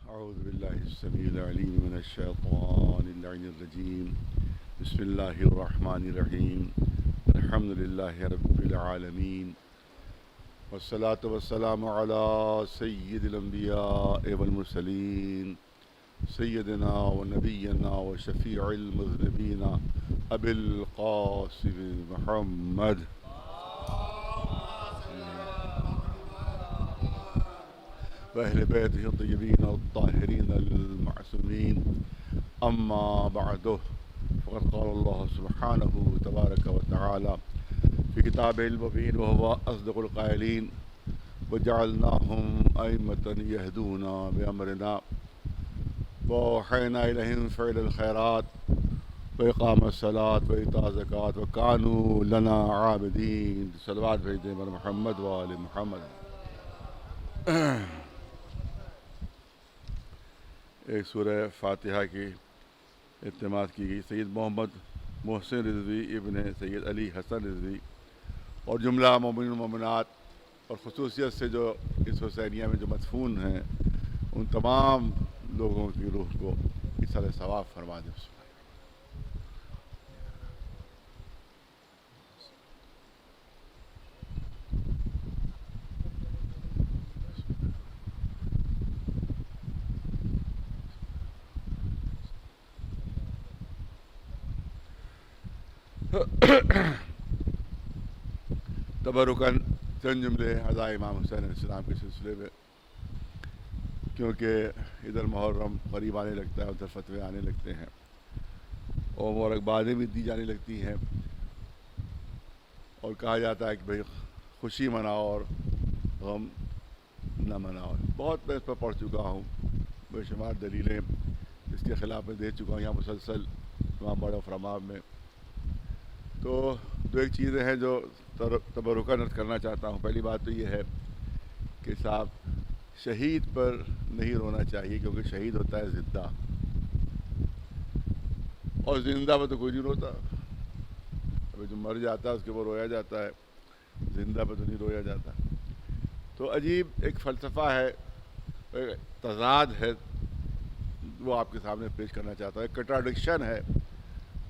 أعوذ بالله السميع العليم من الشيطان اللعين الرجيم. بسم الله الرحمن الرحيم. الحمد لله رب العالمين، والصلاة والسلام على سيد الأنبياء والمرسلين، سيدنا ونبينا وشفيع المذنبين أبي القاسم محمد وأهل بيته الطيبين الطاهرين المعصومين. أما بعد، فقد قال الله سبحانه تبارك وتعالى في كتابه المبين وهو أصدق القائلين: وجعلناهم أئمة يهدون بأمرنا وأوحينا إليهم فعل الخيرات وإقام الصلاة وإيتاء الزكاة وكانوا لنا عابدين. صلوات بھیجتے ہیں محمد وآل محمد. ایک سورہ فاتحہ کی اہتمام کی گئی. سید محمد محسن رضوی ابن سید علی حسن رضوی اور جملہ مومنین و مومنات اور خصوصیت سے جو اس حسینیہ میں جو مدفون ہیں ان تمام لوگوں کی روح کو ایصال ثواب فرما دے. تبرکاً چند جملے عزائے امام حسین علیہ السلام کے سلسلے میں، کیونکہ ادھر محرم قریب آنے لگتا ہے، ادھر فتوے آنے لگتے ہیں اور مبارکبادیں بھی دی جانے لگتی ہیں اور کہا جاتا ہے کہ بھئی خوشی مناؤ اور غم نہ مناؤ. بہت میں اس پر پڑھ چکا ہوں، بے شمار دلیلیں اس کے خلاف میں دے چکا ہوں یہاں مسلسل امام بڑا فرماب میں. تو دو ایک چیزیں ہیں جو تبرکاً عرض کرنا چاہتا ہوں. پہلی بات تو یہ ہے کہ صاحب شہید پر نہیں رونا چاہیے، کیونکہ شہید ہوتا ہے زندہ، اور زندہ پہ تو کوئی نہیں روتا. ابھی جو مر جاتا ہے اس کے وہ رویا جاتا ہے، زندہ پہ تو نہیں رویا جاتا. تو عجیب ایک فلسفہ ہے، ایک تضاد ہے، وہ آپ کے سامنے پیش کرنا چاہتا ہوں. ایک کنٹراڈکشن ہے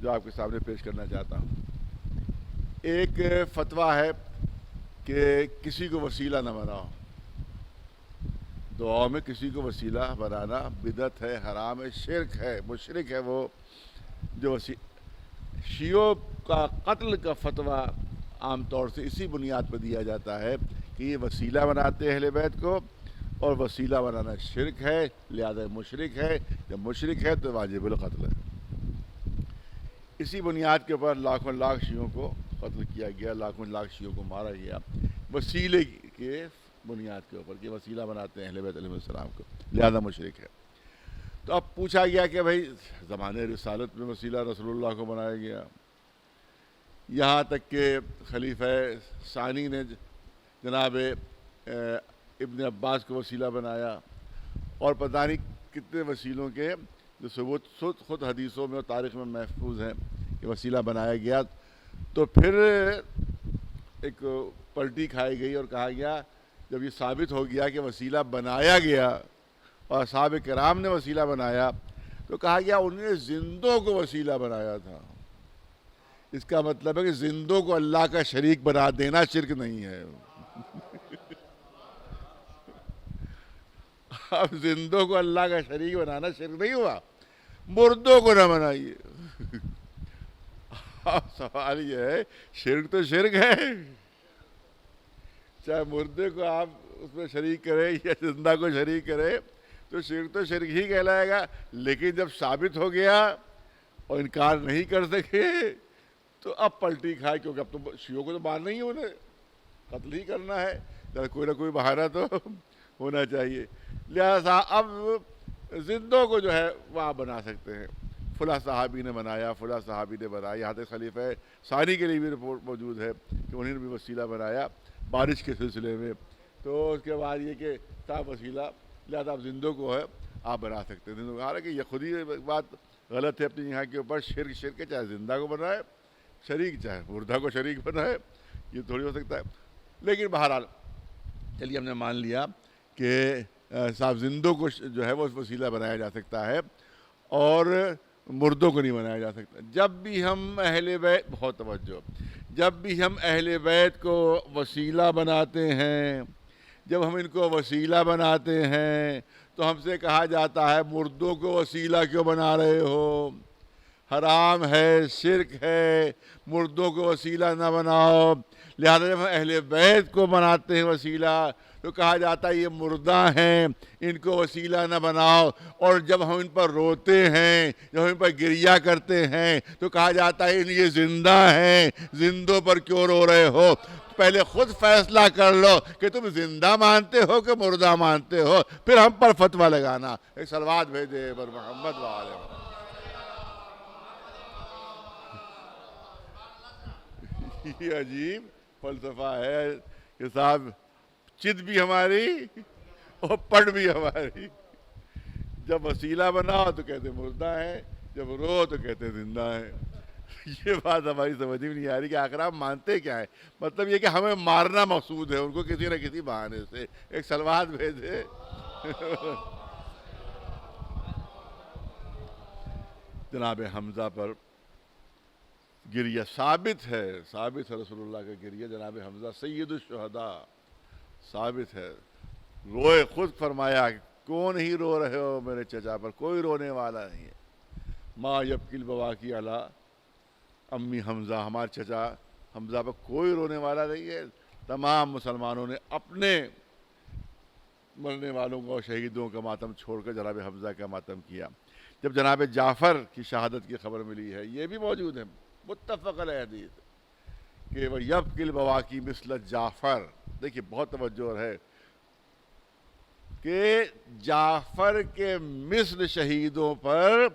جو آپ کے سامنے پیش کرنا چاہتا ہوں. ایک فتویٰ ہے کہ کسی کو وسیلہ نہ بناؤ، دعا میں کسی کو وسیلہ بنانا بدعت ہے، حرام ہے، شرک ہے، مشرک ہے. وہ جو شیعوں کا قتل کا فتویٰ عام طور سے اسی بنیاد پر دیا جاتا ہے کہ یہ وسیلہ بناتے ہیں اہل بیت کو، اور وسیلہ بنانا شرک ہے، لہذا مشرک ہے. جب مشرک ہے تو واجب القتل ہے. اسی بنیاد کے اوپر لاکھوں لاکھ شیعوں کو قتل کیا گیا، لاکھوں لاکھ شیعوں کو مارا گیا، وسیلے کے بنیاد کے اوپر کہ وسیلہ بناتے ہیں اہل بیت علیہ السلام کو، لہذا مشرک ہے. تو اب پوچھا گیا کہ بھئی زمانے رسالت میں وسیلہ رسول اللہ کو بنایا گیا، یہاں تک کہ خلیفہ ثانی نے جناب ابن عباس کو وسیلہ بنایا، اور پتہ نہیں کتنے وسیلوں کے جو ثبوت خود حدیثوں میں اور تاریخ میں محفوظ ہیں کہ وسیلہ بنایا گیا. تو پھر ایک پلٹی کھائی گئی اور کہا گیا جب یہ ثابت ہو گیا کہ وسیلہ بنایا گیا اور اصحاب کرام نے وسیلہ بنایا، تو کہا گیا انہوں نے زندوں کو وسیلہ بنایا تھا. اس کا مطلب ہے کہ زندوں کو اللہ کا شریک بنا دینا شرک نہیں ہے. اب زندوں کو اللہ کا شریک بنانا شرک نہیں ہوا، مردوں کو نہ بنائیے. اب سوال یہ ہے، شرک تو شرک ہے، چاہے مردے کو آپ اس میں شریک کرے یا زندہ کو شریک کرے تو شرک تو شرک ہی کہلائے گا. لیکن جب ثابت ہو گیا اور انکار نہیں کر سکے تو اب پلٹی کھائے، کیونکہ اب تو شیعوں کو تو مارنا ہی، انہیں قتل ہی کرنا ہے، کوئی نہ کوئی بہانہ تو ہونا چاہیے. لہذا اب زندوں کو جو ہے وہاں بنا سکتے ہیں. فلاں صحابی نے بنایا، فلاں صحابی نے بنایا، یہاں تک خلیفہ ثانی کے لیے بھی رپورٹ موجود ہے کہ انہوں نے بھی وسیلہ بنایا بارش کے سلسلے میں. تو اس کے بعد یہ کہ صاحب وسیلہ، لہذا آپ زندوں کو ہے آپ بنا سکتے ہیں. حالانکہ یہ خود ہی بات غلط ہے اپنی یہاں کے اوپر. شرک ہے، چاہے زندہ کو بنائے شریک، چاہے مردہ کو شریک بنائے، یہ تھوڑی ہو سکتا ہے. لیکن بہرحال چلیے ہم نے مان لیا کہ صاحب زندوں کو جو ہے وہ وسیلہ بنایا جا سکتا ہے اور مردوں کو نہیں بنایا جا سکتا. جب بھی ہم اہل بیت، بہت توجہ، جب بھی ہم اہل بیت کو وسیلہ بناتے ہیں، جب ہم ان کو وسیلہ بناتے ہیں تو ہم سے کہا جاتا ہے مردوں کو وسیلہ کیوں بنا رہے ہو، حرام ہے، شرک ہے، مردوں کو وسیلہ نہ بناؤ. لہذا جب ہم اہل بیت کو بناتے ہیں وسیلہ تو کہا جاتا ہے یہ مردہ ہیں، ان کو وسیلہ نہ بناؤ. اور جب ہم ان پر روتے ہیں، جب ہم ان پر گریہ کرتے ہیں تو کہا جاتا ہے یہ زندہ ہیں، زندوں پر کیوں رو رہے ہو. پہلے خود فیصلہ کر لو کہ تم زندہ مانتے ہو کہ مردہ مانتے ہو، پھر ہم پر فتویٰ لگانا. ایک صلوات بھیجے بر محمد وآلہ محمد. یہ عجیب فلسفہ ہے کہ صاحب چت بھی ہماری اور پڑ بھی ہماری. جب وسیلہ بناؤ تو کہتے مردہ ہیں، جب رو تو کہتے زندہ ہیں. یہ بات ہماری سمجھ میں نہیں آ رہی کہ آخر آپ مانتے کیا ہے. مطلب یہ کہ ہمیں مارنا مقصود ہے ان کو کسی نہ کسی بہانے سے. ایک صلوات بھیجے. جناب حمزہ پر گریہ ثابت ہے رسول اللہ کا گریہ جناب حمزہ سید الشہداء ثابت ہے. روئے، خود فرمایا کون ہی رو رہے ہو میرے چچا پر، کوئی رونے والا نہیں ہے. ما یبکی البواکی علی امی حمزہ، ہمارے چچا حمزہ پر کوئی رونے والا نہیں ہے. تمام مسلمانوں نے اپنے مرنے والوں کو، شہیدوں کا ماتم چھوڑ کر جناب حمزہ کا ماتم کیا. جب جناب جعفر کی شہادت کی خبر ملی ہے، یہ بھی موجود ہے متفق علیہ حدیث کہ وہ یبکی البواکی مثل جعفر. دیکھیے بہت توجہ ہے کہ جعفر کے مثل شہیدوں پر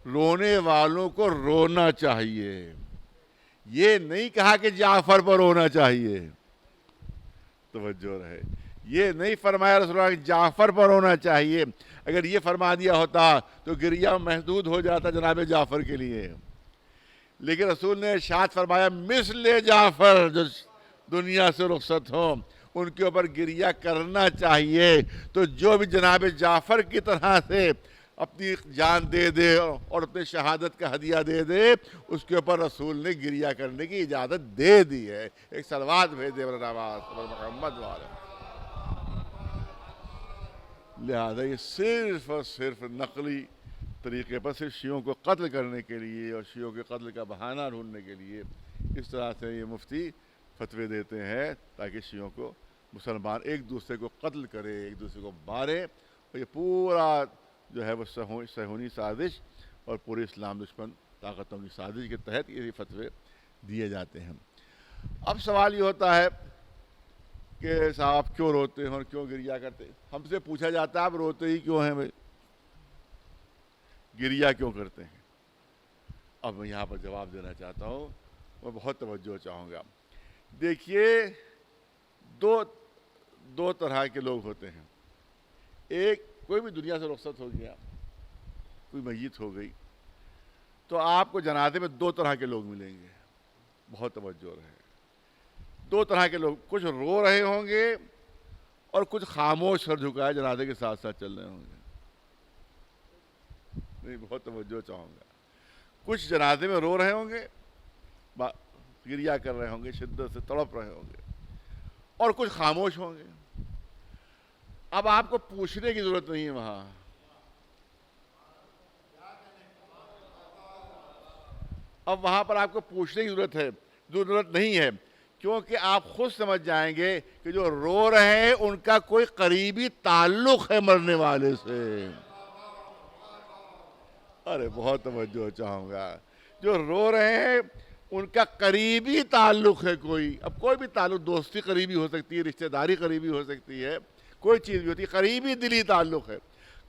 رونے والوں کو رونا چاہیے. یہ نہیں کہا کہ جعفر پر رونا چاہیے. توجہ رہے، یہ نہیں فرمایا رسول اللہ کہ جعفر پر رونا چاہیے. اگر یہ فرما دیا ہوتا تو گریہ محدود ہو جاتا جناب جعفر کے لیے. لیکن رسول نے ارشاد فرمایا مثل جعفر جو دنیا سے رخصت ہوں ان کے اوپر گریہ کرنا چاہیے. تو جو بھی جناب جعفر کی طرح سے اپنی جان دے دے اور اپنی شہادت کا ہدیہ دے دے، اس کے اوپر رسول نے گریہ کرنے کی اجازت دے دی ہے. ایک صلوات بھیجے محمد والے. لہذا یہ صرف اور صرف نقلی طریقے پر صرف شیعوں کو قتل کرنے کے لیے اور شیعوں کے قتل کا بہانہ ڈھونڈنے کے لیے اس طرح سے یہ مفتی فتوے دیتے ہیں تاکہ شیعوں کو مسلمان ایک دوسرے کو قتل کرے، ایک دوسرے کو مارے. اور یہ پورا جو ہے وہ صہیونی سازش اور پوری اسلام دشمن طاقت عملی سازش کے تحت یہ فتوے دیے جاتے ہیں. اب سوال یہ ہوتا ہے کہ صاحب کیوں روتے ہیں اور کیوں گریہ کرتے ہیں. ہم سے پوچھا جاتا ہے آپ روتے ہی کیوں ہیں بھائی، گریہ کیوں کرتے ہیں. اب میں یہاں پر جواب دینا چاہتا ہوں، میں بہت توجہ چاہوں گا. دیکھیے دو طرح کے لوگ ہوتے ہیں. ایک، کوئی بھی دنیا سے رخصت ہو گیا، کوئی میت ہو گئی، تو آپ کو جنازے میں دو طرح کے لوگ ملیں گے. بہت توجہ رہے. دو طرح کے لوگ، کچھ رو رہے ہوں گے اور کچھ خاموش سر جھکائے جنازے کے ساتھ ساتھ چل رہے ہوں گے. نہیں، بہت توجہ چاہوں گا. کچھ جنازے میں رو رہے ہوں گے، گریہ کر رہے ہوں گے، شدت سے تڑپ رہے ہوں گے، اور کچھ خاموش ہوں گے. اب آپ کو پوچھنے کی ضرورت نہیں ہے وہاں. اب وہاں پر آپ کو پوچھنے کی ضرورت نہیں ہے، کیونکہ آپ خود سمجھ جائیں گے کہ جو رو رہے ہیں ان کا کوئی قریبی تعلق ہے مرنے والے سے. ارے بہت توجہ چاہوں گا. جو رو رہے ہیں ان کا قریبی تعلق ہے کوئی. اب کوئی بھی تعلق، دوستی قریبی ہو سکتی ہے، رشتہ داری قریبی ہو سکتی ہے، کوئی چیز بھی ہوتی ہے، قریبی دلی تعلق ہے.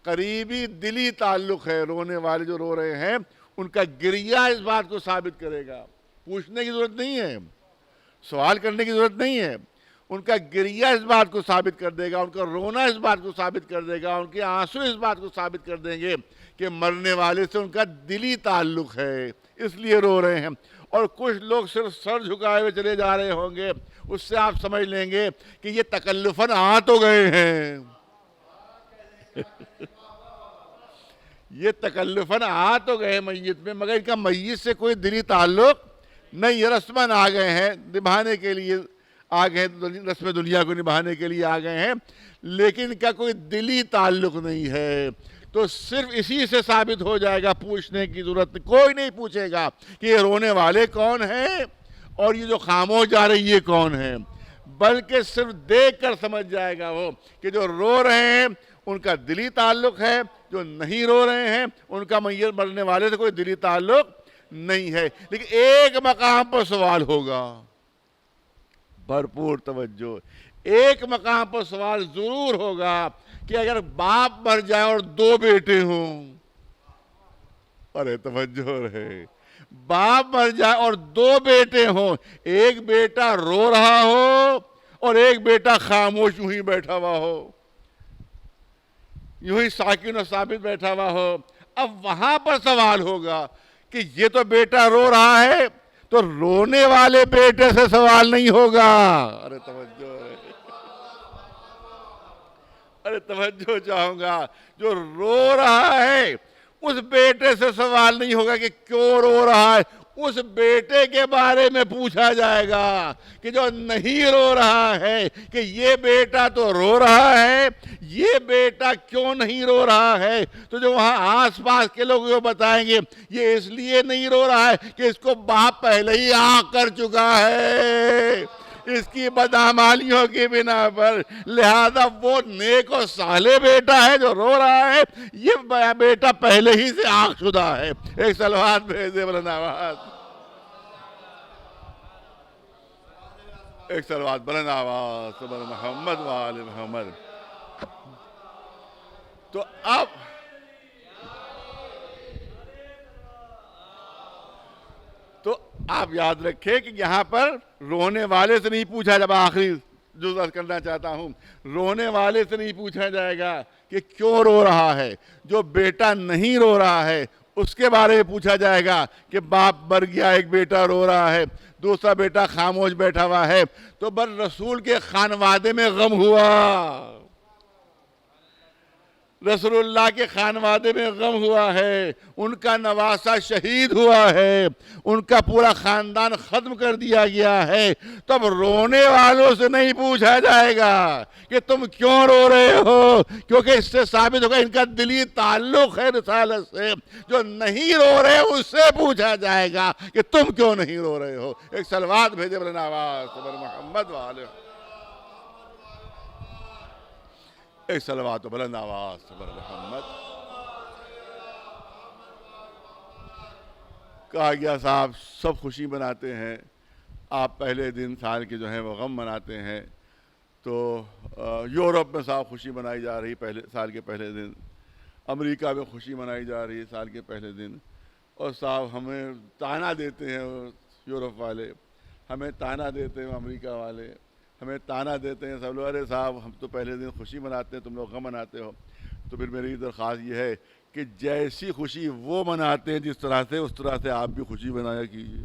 قریبی دلی تعلق ہے. رونے والے جو رو رہے ہیں ان کا گریہ اس بات کو ثابت کرے گا. پوچھنے کی ضرورت نہیں ہے، سوال کرنے کی ضرورت نہیں ہے. ان کا گریہ اس بات کو ثابت کر دے گا، ان کا رونا اس بات کو ثابت کر دے گا، ان کے آنسو اس بات کو ثابت کر دیں گے کہ مرنے والے سے ان کا دلی تعلق ہے، اس لیے رو رہے ہیں. اور کچھ لوگ صرف سر جھکائے ہوئے چلے جا رہے ہوں گے، اس سے آپ سمجھ لیں گے کہ یہ تکلفاً آ تو گئے ہیں. یہ تکلفاً آ تو گئے میت میں، مگر ان کا میت سے کوئی دلی تعلق نہیں ہے. رسماً آ گئے ہیں، نبھانے کے لیے آ گئے ہیں، رسم دنیا کو نبھانے کے لیے آ گئے ہیں، لیکن ان کا کوئی دلی تعلق نہیں ہے. تو صرف اسی سے ثابت ہو جائے گا، پوچھنے کی ضرورت کوئی نہیں پوچھے گا کہ یہ رونے والے کون ہیں اور یہ جو خاموش جا رہی یہ کون ہیں، بلکہ صرف دیکھ کر سمجھ جائے گا وہ کہ جو رو رہے ہیں ان کا دلی تعلق ہے، جو نہیں رو رہے ہیں ان کا میت مرنے والے سے کوئی دلی تعلق نہیں ہے. لیکن ایک مقام پر سوال ہوگا، بھرپور توجہ، ایک مقام پر سوال ضرور ہوگا کہ اگر باپ مر جائے اور 2 بیٹے ہوں، ارے توجہ رہے، باپ مر جائے اور 2 بیٹے ہوں، ایک بیٹا رو رہا ہو اور ایک بیٹا خاموش یوں ہی بیٹھا ہوا ہو، یوں ہی ساکن و ثابت بیٹھا ہوا ہو. اب وہاں پر سوال ہوگا کہ یہ تو بیٹا رو رہا ہے، تو رونے والے بیٹے سے سوال نہیں ہوگا. ارے توجہ، ارے توجہ چاہوں گا، جو رو رہا ہے اس بیٹے سے سوال نہیں ہوگا کہ کیوں رو رہا ہے، اس بیٹے کے بارے میں پوچھا جائے گا کہ جو نہیں رو رہا ہے کہ یہ بیٹا تو رو رہا ہے، یہ بیٹا کیوں نہیں رو رہا ہے. تو جو وہاں آس پاس کے لوگ یہ بتائیں گے یہ اس لیے نہیں رو رہا ہے کہ اس کو باپ پہلے ہی آنکھ کر چکا ہے اس کی بدعمالیوں کی بنا پر، لہذا وہ نیک و صالح بیٹا ہے جو رو رہا ہے، یہ بیٹا پہلے ہی سے آنکھ شدہ ہے. ایک صلوات بھیجے بلند آواز، ایک صلوات بلند آواز سبحان محمد و آل محمد. تو آپ یاد رکھیں کہ یہاں پر رونے والے سے نہیں پوچھا، جب آخری جو عرض کرنا چاہتا ہوں، رونے والے سے نہیں پوچھا جائے گا کہ کیوں رو رہا ہے. جو بیٹا نہیں رو رہا ہے اس کے بارے میں پوچھا جائے گا کہ باپ مر گیا، ایک بیٹا رو رہا ہے، دوسرا بیٹا خاموش بیٹھا ہوا ہے. تو بر رسول کے خانوادے میں غم ہوا، رسول اللہ کے خانوادے میں غم ہوا ہے، ان کا نواسہ شہید ہوا ہے، ان کا پورا خاندان ختم کر دیا گیا ہے. تب رونے والوں سے نہیں پوچھا جائے گا کہ تم کیوں رو رہے ہو، کیونکہ اس سے ثابت ہوگا ان کا دلی تعلق ہے رسالت سے. جو نہیں رو رہے اس سے پوچھا جائے گا کہ تم کیوں نہیں رو رہے ہو. ایک صلوات بھیجے بلند آواز سبحان محمد والے، ایک صلوات و بلند آواز سبحان محمد. کہا گیا صاحب سب خوشی مناتے ہیں، آپ پہلے دن سال کے جو ہیں وہ غم مناتے ہیں. تو یورپ میں صاحب خوشی منائی جا رہی پہلے سال کے پہلے دن، امریکہ میں خوشی منائی جا رہی سال کے پہلے دن. اور صاحب ہمیں تانا دیتے ہیں یورپ والے، ہمیں تانا دیتے ہیں امریکہ والے، ہمیں تانا دیتے ہیں سب لوگ، ارے صاحب ہم تو پہلے دن خوشی مناتے ہیں، تم لوگ غم مناتے ہو. تو پھر میری درخواست یہ ہے کہ جیسی خوشی وہ مناتے ہیں جس طرح سے، اس طرح سے آپ بھی خوشی منایا کیجیے.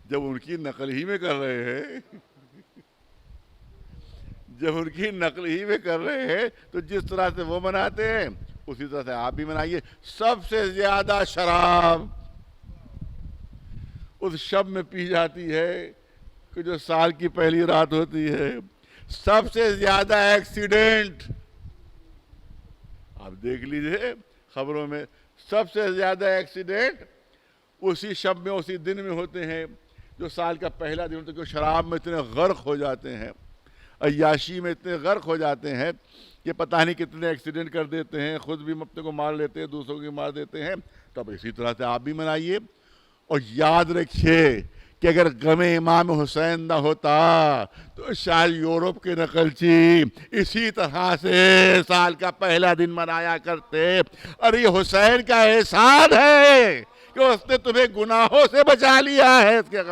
جب ان کی نقل ہی میں کر رہے ہیں، جب ان کی نقل ہی میں کر رہے ہیں تو جس طرح سے وہ مناتے ہیں اسی طرح سے آپ بھی منائیے. سب سے زیادہ شراب اس شب میں پی جاتی ہے کہ جو سال کی پہلی رات ہوتی ہے. سب سے زیادہ ایکسیڈنٹ آپ دیکھ لیجئے خبروں میں، سب سے زیادہ ایکسیڈنٹ اسی شب میں، اسی دن میں ہوتے ہیں جو سال کا پہلا دن ہوتا ہے. کہ شراب میں اتنے غرق ہو جاتے ہیں، عیاشی میں اتنے غرق ہو جاتے ہیں کہ پتہ نہیں کتنے ایکسیڈنٹ کر دیتے ہیں، خود بھی اپنے کو مار لیتے ہیں، دوسروں کو بھی مار دیتے ہیں. تب اسی طرح سے آپ بھی منائیے. اور یاد رکھیے کہ اگر غم امام حسین نہ ہوتا تو شاید یورپ کے نقلچی اسی طرح سے سال کا پہلا دن منایا کرتے. اور یہ حسین کا احسان ہے کہ اس نے تمہیں گناہوں سے بچا لیا ہے. اس کے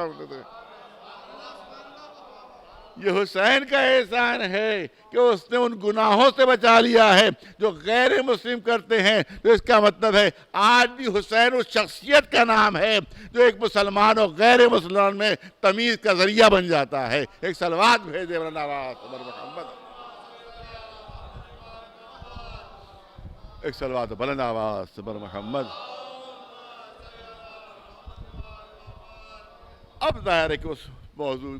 یہ حسین کا احسان ہے کہ اس نے ان گناہوں سے بچا لیا ہے جو غیر مسلم کرتے ہیں. تو اس کا مطلب ہے آج بھی حسین اس شخصیت کا نام ہے جو ایک مسلمان اور غیر مسلمان میں تمیز کا ذریعہ بن جاتا ہے. ایک صلوات بھیجے محمد. ایک صلوات بلند آواز سے بر محمد. اب ظاہر ہے کہ اس موضوع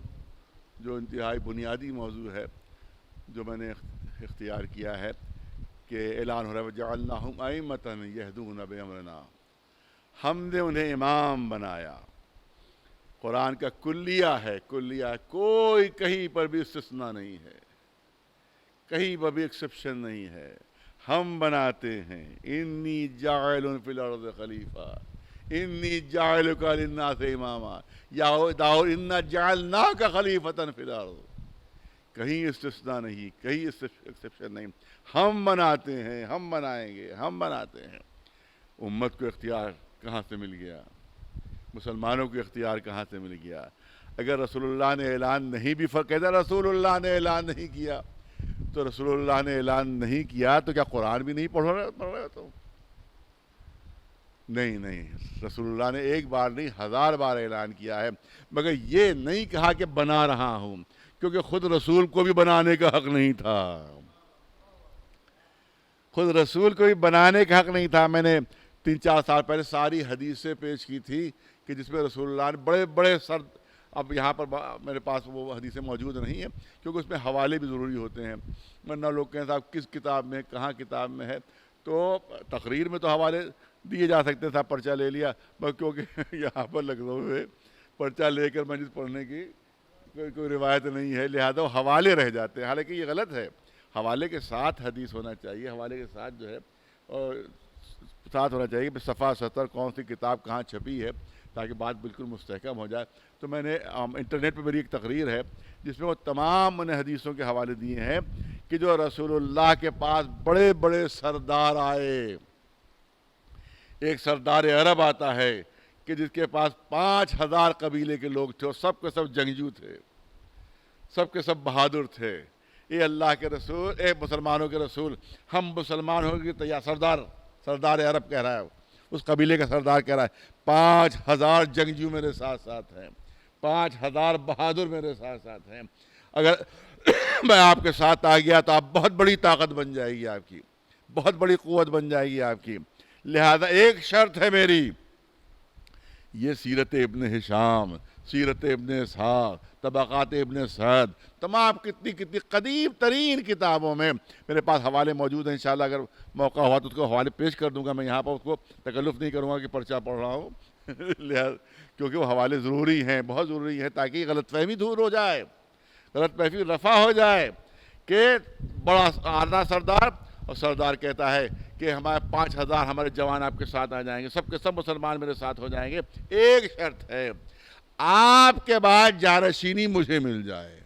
جو انتہائی بنیادی موضوع ہے جو میں نے اختیار کیا ہے کہ اعلان ہو رہا ہے وَجَعَلْنَاهُمْ أَئِمَّةً يَهْدُونَ بِأَمْرِنَا، ہم نے انہیں امام بنایا. قرآن کا کلیہ ہے، کلیہ ہے، کوئی کہیں پر بھی استثناء نہیں ہے، کہیں پر بھی ایکسیپشن نہیں ہے. ہم بناتے ہیں. انی جاعل فی الارض خلیفہ، انی جاعلک للناس اماما، یا داؤد انا جعلناک خلیفۃ فی الارض. کہیں استثناء نہیں، کہیں ایکسیپشن نہیں. ہم بناتے ہیں، ہم بنائیں گے، ہم بناتے ہیں. امت کو اختیار کہاں سے مل گیا؟ مسلمانوں کو اختیار کہاں سے مل گیا؟ اگر رسول اللہ نے اعلان نہیں بھی کہتا رسول اللہ نے اعلان نہیں کیا، تو رسول اللہ نے اعلان نہیں کیا تو کیا قرآن بھی نہیں پڑھ رہے ہو تم؟ نہیں، رسول اللہ نے ایک بار نہیں 1000 بار اعلان کیا ہے، مگر یہ نہیں کہا کہ بنا رہا ہوں، کیونکہ خود رسول کو بھی بنانے کا حق نہیں تھا. خود رسول کو بھی بنانے کا حق نہیں تھا. میں نے 3-4 سال پہلے ساری حدیثیں پیش کی تھی کہ جس میں رسول اللہ نے بڑے بڑے اب یہاں پر میرے پاس وہ حدیثیں موجود نہیں ہیں کیونکہ اس میں حوالے بھی ضروری ہوتے ہیں، ورنہ لوگ کہیں صاحب کس کتاب میں، کہاں کتاب میں ہے. تو تقریر میں تو حوالے دیے جا سکتے تھا، پرچہ لے لیا، کیونکہ یہاں پر لکھنؤ میں پرچہ لے کر مجلس پڑھنے کی کوئی روایت نہیں ہے، لہذا وہ حوالے رہ جاتے ہیں. حالانکہ یہ غلط ہے. حوالے کے ساتھ حدیث ہونا چاہیے، حوالے کے ساتھ جو ہے اور ساتھ ہونا چاہیے کہ صفحہ 70 کون سی کتاب کہاں چھپی ہے، تاکہ بات بالکل مستحکم ہو جائے. تو میں نے انٹرنیٹ پہ میری ایک تقریر ہے جس میں وہ تمام میں نے حدیثوں کے حوالے دیے ہیں کہ جو رسول اللہ کے پاس بڑے بڑے سردار آئے. ایک سردار عرب آتا ہے کہ جس کے پاس 5000 قبیلے کے لوگ تھے اور سب کے سب جنگجو تھے، سب کے سب بہادر تھے. اے اللہ کے رسول، اے مسلمانوں کے رسول، ہم مسلمان ہونے کی تیار. سردار عرب کہہ رہا ہے، اس قبیلے کا سردار کہہ رہا ہے 5000 جنگجو میرے ساتھ ساتھ ہیں، 5000 بہادر میرے ساتھ ساتھ ہیں. اگر میں آپ کے ساتھ آ گیا تو آپ بہت بڑی طاقت بن جائے گی، آپ کی بہت بڑی قوت بن جائے گی آپ کی. لہذا ایک شرط ہے میری. یہ سیرت ابن ہشام، سیرت ابن اسحاق، طبقات ابن سعد، تمام کتنی قدیم ترین کتابوں میں میرے پاس حوالے موجود ہیں. انشاءاللہ اگر موقع ہوا تو اس کو حوالے پیش کر دوں گا. میں یہاں پر اس کو تکلف نہیں کروں گا کہ پرچہ پڑھ رہا ہوں لہذا کیونکہ وہ حوالے ضروری ہیں، بہت ضروری ہیں، تاکہ غلط فہمی دور ہو جائے، غلط فہمی رفع ہو جائے کہ بڑا آدھا سردار اور سردار کہتا ہے کہ ہمارے 5000 ہمارے جوان آپ کے ساتھ آ جائیں گے، سب کے سب مسلمان میرے ساتھ ہو جائیں گے. ایک شرط ہے، آپ کے بعد جانشینی مجھے مل جائے،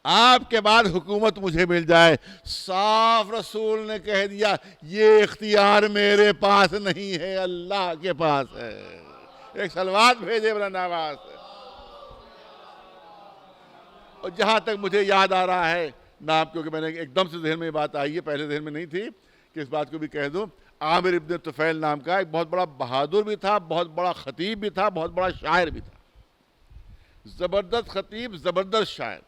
آپ کے بعد حکومت مجھے مل جائے. صاف رسول نے کہہ دیا یہ اختیار میرے پاس نہیں ہے، اللہ کے پاس ہے. ایک صلوات بھیجے بلند آواز سے. اور جہاں تک مجھے یاد آ رہا ہے نام، کیونکہ میں نے ایک دم سے ذہن میں یہ بات آئی ہے، پہلے ذہن میں نہیں تھی کہ اس بات کو بھی کہہ دوں. عامر ابن طفیل نام کا ایک بہت بڑا بہادر بھی تھا، بہت بڑا خطیب بھی تھا، بہت بڑا شاعر بھی تھا. زبردست خطیب، زبردست شاعر.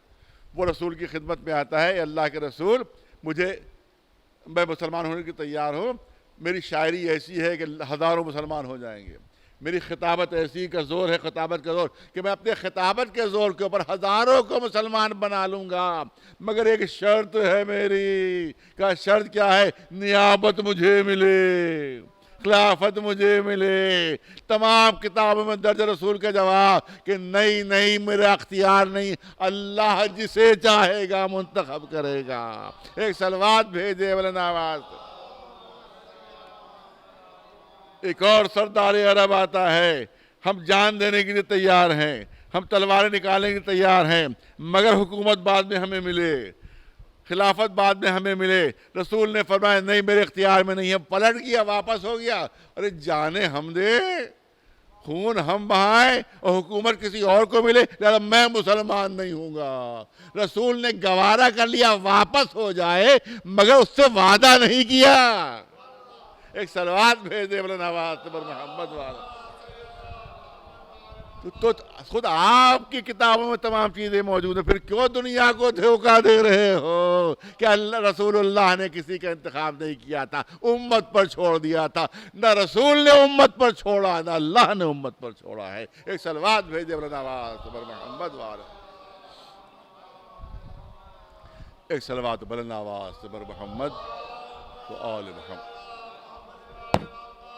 وہ رسول کی خدمت میں آتا ہے، اللہ کے رسول میں مسلمان ہونے کی تیار ہوں، میری شاعری ایسی ہے کہ ہزاروں مسلمان ہو جائیں گے، میری خطابت ایسی کا زور ہے، خطابت کا زور کہ میں اپنے خطابت کے زور کے اوپر ہزاروں کو مسلمان بنا لوں گا. مگر ایک شرط ہے میری. کا شرط کیا ہے؟ نیابت مجھے ملے، خلافت مجھے ملے. تمام کتابوں میں درج رسول کا جواب کہ نہیں میرا اختیار نہیں، اللہ جسے چاہے گا منتخب کرے گا. ایک صلوات بھیجے بلند آواز. ایک اور سردار عرب آتا ہے، ہم جان دینے کے لیے تیار ہیں، ہم تلواریں نکالنے کے لیے تیار ہیں، مگر حکومت بعد میں ہمیں ملے، خلافت بعد میں ہمیں ملے. رسول نے فرمایا نہیں میرے اختیار میں نہیں ہے. پلٹ گیا، واپس ہو گیا. ارے جانے ہم دے، خون ہم بہائیں اور حکومت کسی اور کو ملے، لہذا میں مسلمان نہیں ہوں گا. رسول نے گوارا کر لیا واپس ہو جائے، مگر اس سے وعدہ نہیں کیا. ایک صلوات بھیج دے بلند آواز پر محمد والا. تو خود آپ کی کتابوں میں تمام چیزیں موجود ہیں، پھر کیوں دنیا کو دھوکہ دے رہے ہو کہ اللہ رسول اللہ نے کسی کا انتخاب نہیں کیا تھا، امت پر چھوڑ دیا تھا؟ نہ رسول نے امت پر چھوڑا، نہ اللہ نے امت پر چھوڑا ہے۔ ایک صلوات بھیجے بلند آواز سے بر محمد والے، ایک صلوات بلند آواز سے بر محمد و آل محمد۔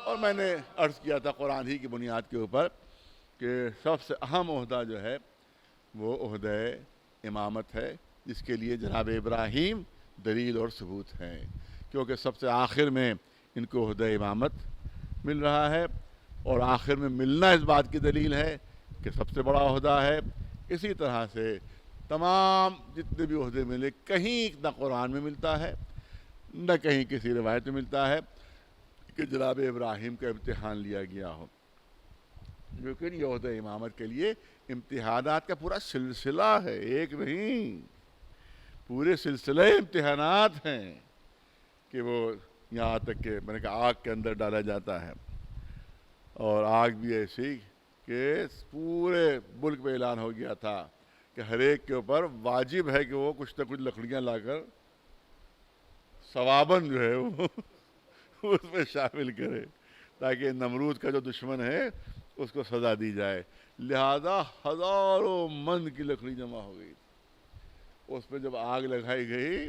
اور میں نے عرض کیا تھا قرآن ہی کی بنیاد کے اوپر کہ سب سے اہم عہدہ جو ہے وہ عہدہ امامت ہے، جس کے لیے جناب ابراہیم دلیل اور ثبوت ہیں، کیونکہ سب سے آخر میں ان کو عہدہ امامت مل رہا ہے، اور آخر میں ملنا اس بات کی دلیل ہے کہ سب سے بڑا عہدہ ہے۔ اسی طرح سے تمام جتنے بھی عہدے ملے، کہیں نہ قرآن میں ملتا ہے نہ کہیں کسی روایت میں ملتا ہے کہ جناب ابراہیم کا امتحان لیا گیا ہو، لیکن یہ عہدہ امامت کے لیے امتحانات کا پورا سلسلہ ہے، ایک نہیں، پورے سلسلے امتحانات ہیں کہ وہ یہاں تک کہ میں نے کہا آگ کے اندر ڈالا جاتا ہے، اور آگ بھی ایسی کہ پورے ملک میں اعلان ہو گیا تھا کہ ہر ایک کے اوپر واجب ہے کہ وہ کچھ نہ کچھ لکڑیاں لا کر ثواباً جو ہے وہ اس میں شامل کرے، تاکہ نمرود کا جو دشمن ہے اس کو سزا دی جائے۔ لہذا ہزاروں من کی لکڑی جمع ہو گئی، اس پہ جب آگ لگائی گئی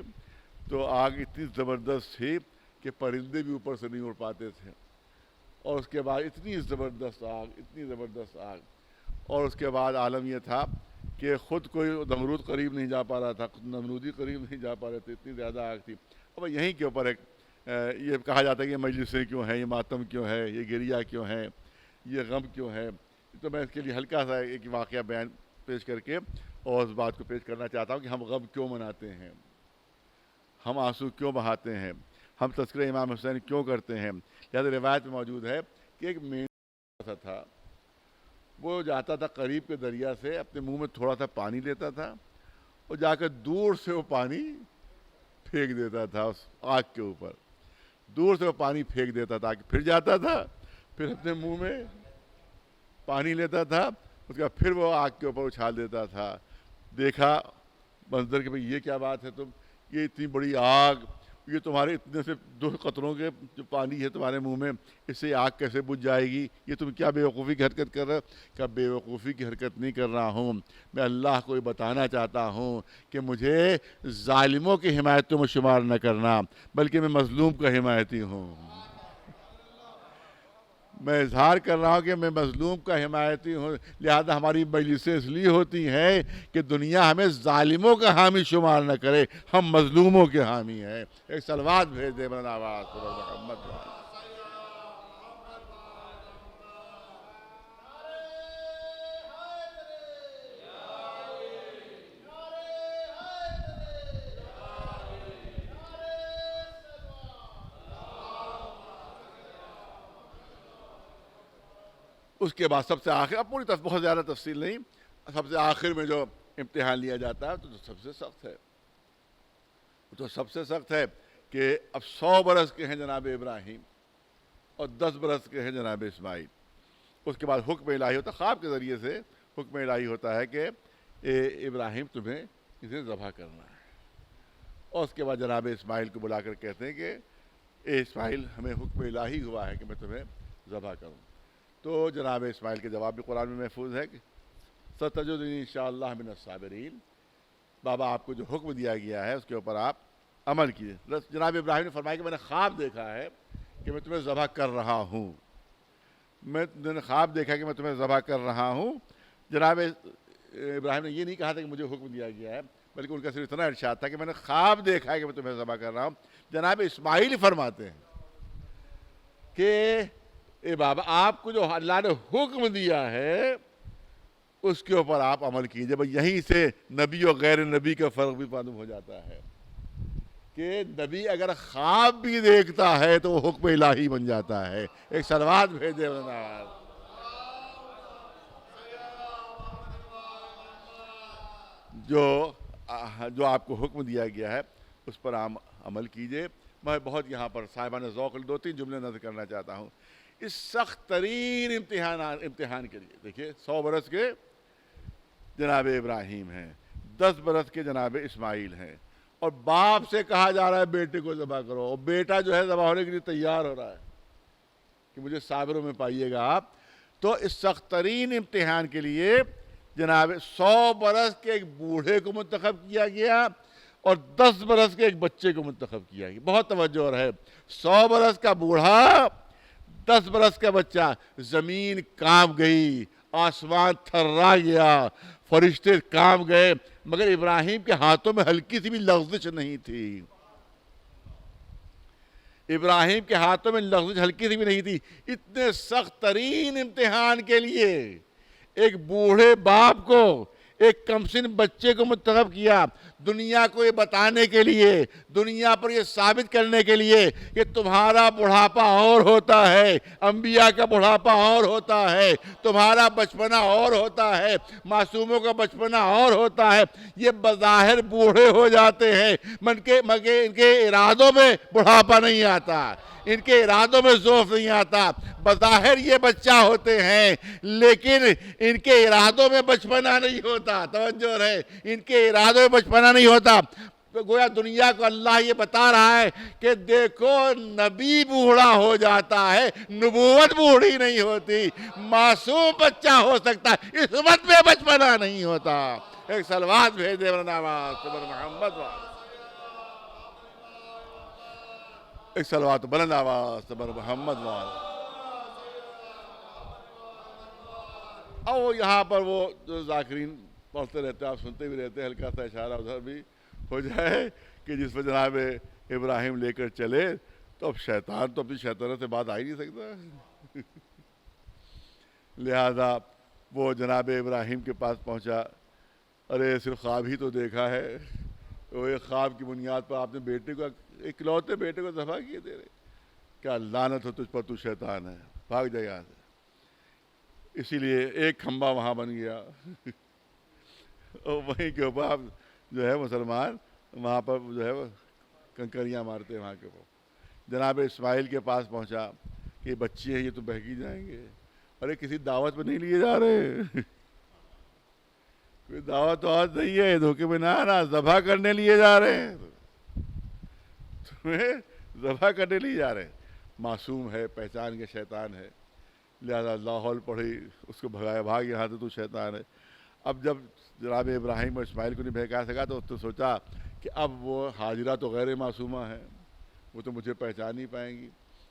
تو آگ اتنی زبردست تھی کہ پرندے بھی اوپر سے نہیں اڑ پاتے تھے، اور اس کے بعد اتنی زبردست آگ، اور اس کے بعد عالم یہ تھا کہ خود کوئی نمرود قریب نہیں جا پا رہا تھا، خود نمرودی قریب نہیں جا پا رہے تھے، اتنی زیادہ آگ تھی۔ اب یہیں کے اوپر ایک یہ کہا جاتا ہے کہ یہ مجلسیں کیوں ہیں، یہ ماتم کیوں ہے، یہ گریہ کیوں ہے، یہ غم کیوں ہے، تو میں اس کے لیے ہلکا سا ایک واقعہ بیان پیش کر کے اور اس بات کو پیش کرنا چاہتا ہوں کہ ہم غم کیوں مناتے ہیں، ہم آنسو کیوں بہاتے ہیں، ہم تذکرہ امام حسین کیوں کرتے ہیں۔ لہذا روایت میں موجود ہے کہ ایک مینڈا تھا، وہ جاتا تھا قریب کے دریا سے، اپنے منہ میں تھوڑا سا پانی لیتا تھا اور جا کر دور سے وہ پانی پھینک دیتا تھا اس آگ کے اوپر، دور سے وہ پانی پھینک دیتا تھا، پھر جاتا تھا، پھر اپنے منہ میں پانی لیتا تھا، اس کا پھر وہ آگ کے اوپر اچھال دیتا تھا۔ دیکھا منظر کہ بھئی یہ کیا بات ہے، تم یہ اتنی بڑی آگ، یہ تمہارے اتنے سے 2 قطروں کے جو پانی ہے تمہارے منہ میں، اس سے آگ کیسے بجھ جائے گی، یہ تم کیا بے وقوفی کی حرکت کر رہے ہو؟ کہ بے وقوفی کی حرکت نہیں کر رہا ہوں، میں اللہ کو یہ بتانا چاہتا ہوں کہ مجھے ظالموں کی حمایتوں میں شمار نہ کرنا، بلکہ میں مظلوم کا حمایتی ہوں۔ میں اظہار کر رہا ہوں کہ میں مظلوم کا حمایتی ہوں، لہذا ہماری مجلسیں اس لیے ہوتی ہیں کہ دنیا ہمیں ظالموں کا حامی شمار نہ کرے، ہم مظلوموں کے حامی ہیں۔ ایک صلوات بھیج دے بلند آواز سے محمد والے۔ اس کے بعد سب سے آخر، اب پوری بہت زیادہ تفصیل نہیں، سب سے آخر میں جو امتحان لیا جاتا ہے تو سب سے سخت ہے، تو سب سے سخت ہے کہ اب 100 برس کے ہیں جناب ابراہیم اور 10 برس کے ہیں جناب اسماعیل۔ اس کے بعد حکم الہی ہوتا ہے، خواب کے ذریعے سے حکم الہی ہوتا ہے کہ اے ابراہیم تمہیں اسے ذبح کرنا ہے، اور اس کے بعد جناب اسماعیل کو بلا کر کہتے ہیں کہ اے اسماعیل ہمیں حکم الہی ہوا ہے کہ میں تمہیں ذبح کروں۔ تو جناب اسماعیل کے جواب بھی قرآن میں محفوظ ہے کہ ستجدنی انشاءاللہ من الصابرین، بابا آپ کو جو حکم دیا گیا ہے اس کے اوپر آپ عمل کیجیے۔ جناب ابراہیم نے فرمایا کہ میں نے خواب دیکھا ہے کہ میں تمہیں ذبح کر رہا ہوں، میں نے خواب دیکھا کہ میں تمہیں ذبح کر رہا ہوں۔ جناب ابراہیم نے یہ نہیں کہا تھا کہ مجھے حکم دیا گیا ہے، بلکہ ان کا صرف اتنا ارشاد تھا کہ میں نے خواب دیکھا ہے کہ میں تمہیں ذبح کر رہا ہوں۔ جناب اسماعیل فرماتے ہیں کہ اے بابا آپ کو جو اللہ نے حکم دیا ہے اس کے اوپر آپ عمل کیجئے۔ بھئی یہیں سے نبی اور غیر نبی کا فرق بھی معلوم ہو جاتا ہے کہ نبی اگر خواب بھی دیکھتا ہے تو وہ حکم الہی بن جاتا ہے۔ ایک صلوات بھیجے جو آپ کو حکم دیا گیا ہے اس پر عمل کیجئے۔ میں بہت یہاں پر صاحبان ذوق 2-3 جملے نظر کرنا چاہتا ہوں۔ اس سخت ترین امتحان کے لیے. دیکھیے 100 برس کے جناب ابراہیم ہیں, 10 برس کے جناب اسماعیل ہیں, اور باپ سے کہا جا رہا ہے بیٹے کو ذبح کرو, اور بیٹا جو ہے ذبح ہونے کے لیے تیار ہو رہا ہے کہ مجھے صابروں میں پائیے گا آپ. تو اس سخت ترین امتحان کے لیے جناب 100 برس کے ایک بوڑھے کو منتخب کیا گیا اور 10 برس کے ایک بچے کو منتخب کیا گیا. بہت توجہ رہے, 100 برس کا بوڑھا, 10 برس کا بچہ. زمین کانپ گئی, آسمان تھرا گیا, فرشتے کانپ گئے, مگر ابراہیم کے ہاتھوں میں ہلکی سی بھی لغزش نہیں تھی. ابراہیم کے ہاتھوں میں لغزش ہلکی سی بھی نہیں تھی. اتنے سخت ترین امتحان کے لیے ایک بوڑھے باپ کو ایک کمسن بچے کو منتخب کیا, دنیا کو یہ بتانے کے لیے, دنیا پر یہ ثابت کرنے کے لیے کہ تمہارا بڑھاپا اور ہوتا ہے, انبیاء کا بڑھاپا اور ہوتا ہے, تمہارا بچپنا اور ہوتا ہے, معصوموں کا بچپنا اور ہوتا ہے. یہ بظاہر بوڑھے ہو جاتے ہیں مگر ان کے ارادوں میں بڑھاپا نہیں آتا, ان کے ارادوں میں ضعف نہیں آتا. بظاہر یہ بچہ ہوتے ہیں لیکن ان کے ارادوں میں بچپنا نہیں ہوتا. توجہ رہے, ان کے ارادوں میں بچپنا نہیں ہوتا. گویا دنیا کو اللہ یہ بتا رہا ہے کہ دیکھو نبی بوڑھا ہو جاتا ہے, نبوت بوڑھی نہیں ہوتی. معصوم بچہ ہو سکتا ہے, عصمت میں بچپنا نہیں ہوتا. ایک صلوات بھیج دے محمد وعلیہ. ایک صلوات بلند آواز بر محمد وعلیہ. اور یہاں پر وہ جو ذاکرین پڑھتے رہتے ہیں, آپ سنتے بھی رہتے ہیں, ہلکا سا اشارہ ادھر بھی ہو جائے کہ جس پہ جناب ابراہیم لے کر چلے تو اب شیطان تو اپنی شیطانت سے بات آ ہی نہیں سکتا. لہذا وہ جناب ابراہیم کے پاس پہنچا. ارے صرف خواب ہی تو دیکھا ہے, وہ ایک خواب کی بنیاد پر آپ نے بیٹے کو, اکلوتے بیٹے کو ذبح کیے دے رہے. کیا لعنت ہو تجھ پر, تو شیطان ہے, بھاگ جائے یہاں سے. اسی لیے ایک کھمبا وہاں بن گیا اور وہیں کے اوپر آپ جو ہے مسلمان وہاں پر جو ہے کنکریاں مارتے ہیں وہاں کے اوپر. جناب اسماعیل کے پاس پہنچا کہ بچے ہیں یہ تو بہکی جائیں گے. ارے کسی دعوت پہ نہیں لیے جا رہے, کوئی دعوت تو آج نہیں ہے, دھوکے میں نہ آنا, ذبح کرنے لیے جا رہے ہیں, تمہیں ذبح کرنے لیے جا رہے ہیں. معصوم ہے, پہچان کے شیطان ہے, لہذا لاہور پڑھی, اس کو بھگایا, بھاگ یہاں سے, تو شیطان ہے. اب جب جناب ابراہیم اور اسماعیل کو نہیں بہکا سکا تو سوچا کہ اب وہ حاجرہ تو غیر معصومہ ہے, وہ تو مجھے پہچان نہیں پائیں گی.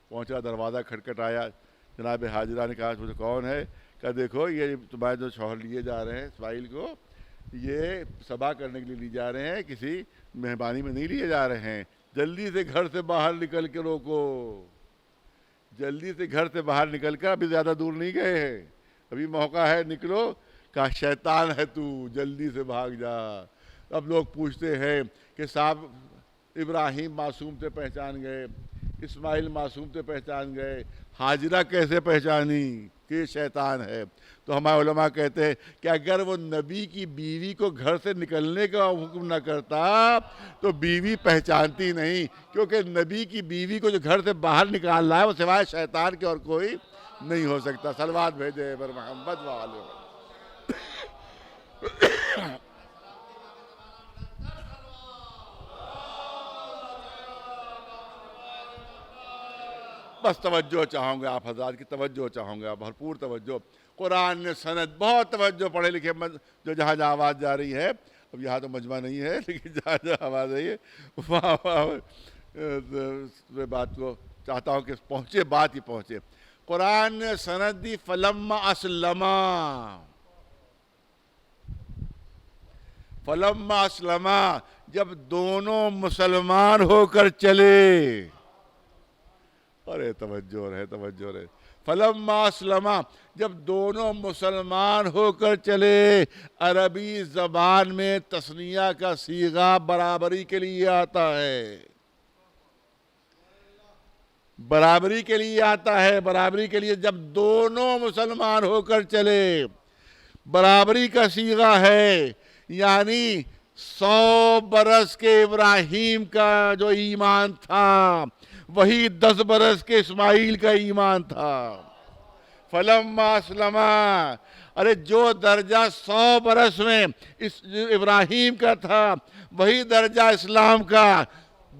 پہنچا, دروازہ کھٹکھٹایا, جناب حاجرہ نے کہا مجھے کون ہے؟ کہا دیکھو یہ تمہارے جو شوہر لیے جا رہے ہیں اسماعیل کو, یہ ذبح کرنے کے لیے لیے جا رہے ہیں, کسی مہربانی میں نہیں لیے جا رہے ہیں. جلدی سے گھر سے باہر نکل کے روکو, جلدی سے گھر سے باہر نکل کر, ابھی زیادہ دور نہیں گئے ہیں, ابھی موقع ہے, نکلو. کہا شیطان ہے تو, جلدی سے بھاگ جا. اب لوگ پوچھتے ہیں کہ صاحب ابراہیم معصوم سے پہچان گئے, اسماعیل معصوم سے پہچان گئے, حاجرہ کیسے پہچانی کہ یہ شیطان ہے؟ تو ہمارے علماء کہتے ہیں کہ اگر وہ نبی کی بیوی کو گھر سے نکلنے کا حکم نہ کرتا تو بیوی پہچانتی نہیں, کیونکہ نبی کی بیوی کو جو گھر سے باہر نکالنا ہے وہ سوائے شیطان کے اور کوئی نہیں ہو سکتا. صلوات بھیجے بر محمد وعلیہ. بس توجہ چاہوں گا, آپ حضرات کی توجہ چاہوں گا, بھرپور توجہ. قرآن نے سند, بہت توجہ, پڑھے لکھے جو جہاں جہاں آواز جا رہی ہے, اب یہاں تو مجمع نہیں ہے لیکن جہاں جہاں آواز آئی ہے وہاں بات کو چاہتا ہوں کہ پہنچے, بات ہی پہنچے. قرآن نے سند دی, فلما اسلما, فلما اسلما, جب دونوں مسلمان ہو کر چلے. ارے توجہ رہے, توجہ رہے. فلما اسلما, جب دونوں مسلمان ہو کر چلے. عربی زبان میں تثنیہ کا صیغہ برابری کے لیے آتا ہے, برابری کے لیے آتا ہے, برابری کے لیے. جب دونوں مسلمان ہو کر چلے, برابری کا صیغہ ہے, یعنی 100 برس کے ابراہیم کا جو ایمان تھا وہی 10 برس کے اسماعیل کا ایمان تھا. فلما اسلما، ارے جو درجہ 100 برس میں ابراہیم کا تھا وہی درجہ اسلام کا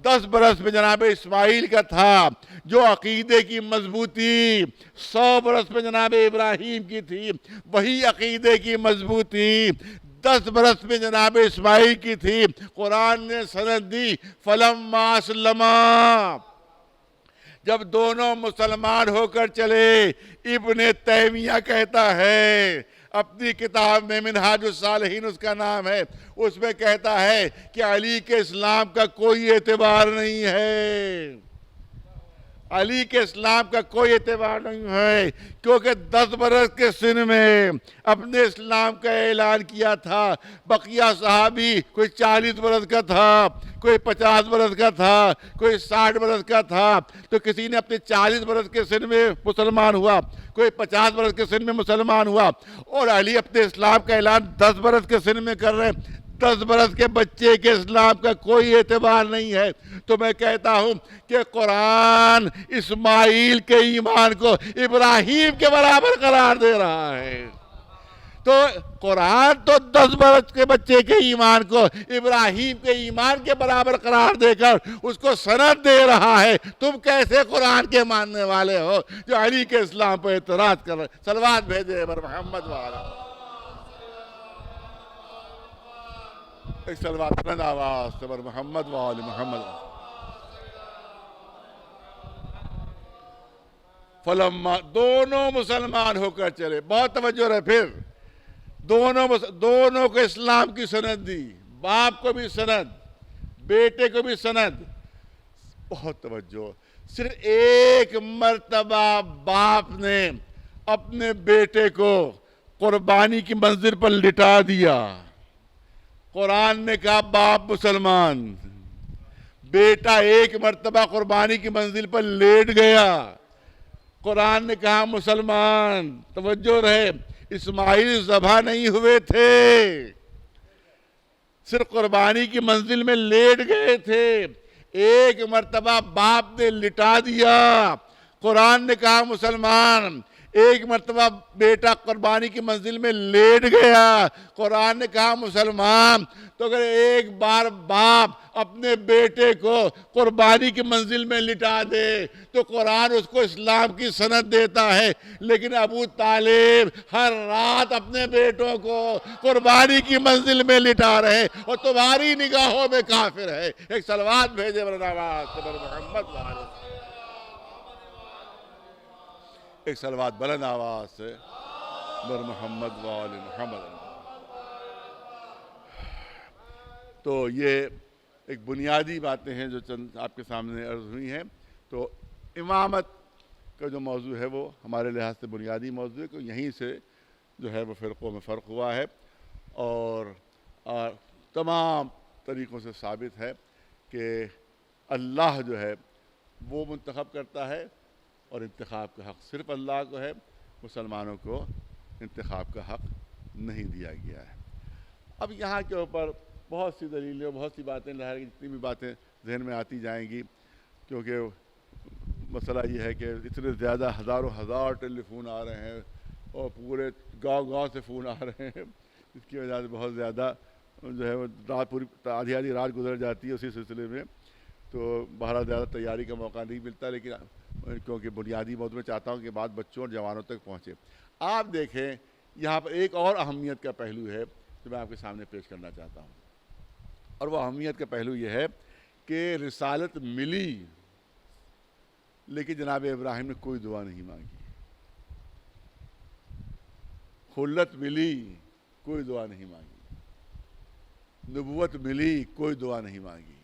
10 برس میں جناب اسماعیل کا تھا. جو عقیدے کی مضبوطی 100 برس میں جناب ابراہیم کی تھی وہی عقیدے کی مضبوطی 10 برس میں جناب اسماعیل کی تھی. قرآن نے سند دی فلما اسلما، جب دونوں مسلمان ہو کر چلے. ابن تیمیہ کہتا ہے اپنی کتاب میں، منہاج الصالحین اس کا نام ہے، اس میں کہتا ہے کہ علی کے اسلام کا کوئی اعتبار نہیں ہے. علی کے اسلام کا کوئی اعتبار نہیں ہے کیونکہ 10 برس کے سن میں اپنے اسلام کا اعلان کیا تھا. بقیہ صحابی کوئی 40 برس کا تھا، کوئی 50 برس کا تھا، کوئی 60 برس کا تھا. تو کسی نے اپنے 40 برس کے سن میں مسلمان ہوا، کوئی 50 برس کے سن میں مسلمان ہوا، اور علی اپنے اسلام کا اعلان 10 برس کے سن میں کر رہے ہیں. 10 برس کے بچے کے اسلام کا کوئی اعتبار نہیں ہے. تو میں کہتا ہوں کہ قرآن اسماعیل کے ایمان کو ابراہیم کے برابر قرار دے رہا ہے. تو قرآن تو 10 برس کے بچے کے ایمان کو ابراہیم کے ایمان کے برابر قرار دے کر اس کو سند دے رہا ہے. تم کیسے قرآن کے ماننے والے ہو جو علی کے اسلام پر اعتراض کر رہے؟ صلوات بھیجے بر محمد والا. ایک صلوات بلند آواز سے بر محمد وآل محمد. فلما، دونوں مسلمان ہو کر چلے. بہت توجہ رہے. پھر دونوں کو اسلام کی سند دی، باپ کو بھی سند، بیٹے کو بھی سند. بہت توجہ. صرف ایک مرتبہ باپ نے اپنے بیٹے کو قربانی کی منزل پر لٹا دیا. قرآن نے کہا باپ مسلمان، بیٹا ایک مرتبہ قربانی کی منزل پر لیٹ گیا. قرآن نے کہا مسلمان. توجہ رہے، اسماعیل ذبح نہیں ہوئے تھے، صرف قربانی کی منزل میں لیٹ گئے تھے. ایک مرتبہ باپ نے لٹا دیا. قرآن نے کہا مسلمان. ایک مرتبہ بیٹا قربانی کی منزل میں لیٹ گیا. قرآن نے کہا مسلمان. تو اگر ایک بار باپ اپنے بیٹے کو قربانی کی منزل میں لٹا دے تو قرآن اس کو اسلام کی سند دیتا ہے. لیکن ابو طالب ہر رات اپنے بیٹوں کو قربانی کی منزل میں لٹا رہے اور تمہاری نگاہوں میں کافر ہے. ایک صلوات بھیجے محمد والے. ایک صلوات بلند آواز سے بر محمد وآل محمد. تو یہ ایک بنیادی باتیں ہیں جو چند آپ کے سامنے عرض ہوئی ہیں. تو امامت کا جو موضوع ہے وہ ہمارے لحاظ سے بنیادی موضوع ہے کہ یہیں سے جو ہے وہ فرقوں میں فرق ہوا ہے اور تمام طریقوں سے ثابت ہے کہ اللہ جو ہے وہ منتخب کرتا ہے اور انتخاب کا حق صرف اللہ کو ہے. مسلمانوں کو انتخاب کا حق نہیں دیا گیا ہے. اب یہاں کے اوپر بہت سی دلیلیں بہت سی باتیں ظاہر کی جتنی بھی باتیں ذہن میں آتی جائیں گی کیونکہ مسئلہ یہ ہے کہ اتنے زیادہ ہزاروں ہزار ٹیلی فون آ رہے ہیں اور پورے گاؤں سے فون آ رہے ہیں اس کی وجہ سے بہت زیادہ جو ہے وہ رات پوری آدھی رات گزر جاتی ہے اسی سلسلے میں. تو بہرحال زیادہ تیاری کا موقع نہیں ملتا لیکن کیونکہ بنیادی موضوع میں چاہتا ہوں کہ بات بچوں اور جوانوں تک پہنچے. آپ دیکھیں یہاں پر ایک اور اہمیت کا پہلو ہے جو میں آپ کے سامنے پیش کرنا چاہتا ہوں اور وہ اہمیت کا پہلو یہ ہے کہ رسالت ملی لیکن جناب ابراہیم نے کوئی دعا نہیں مانگی. خلت ملی کوئی دعا نہیں مانگی، نبوت ملی کوئی دعا نہیں مانگی.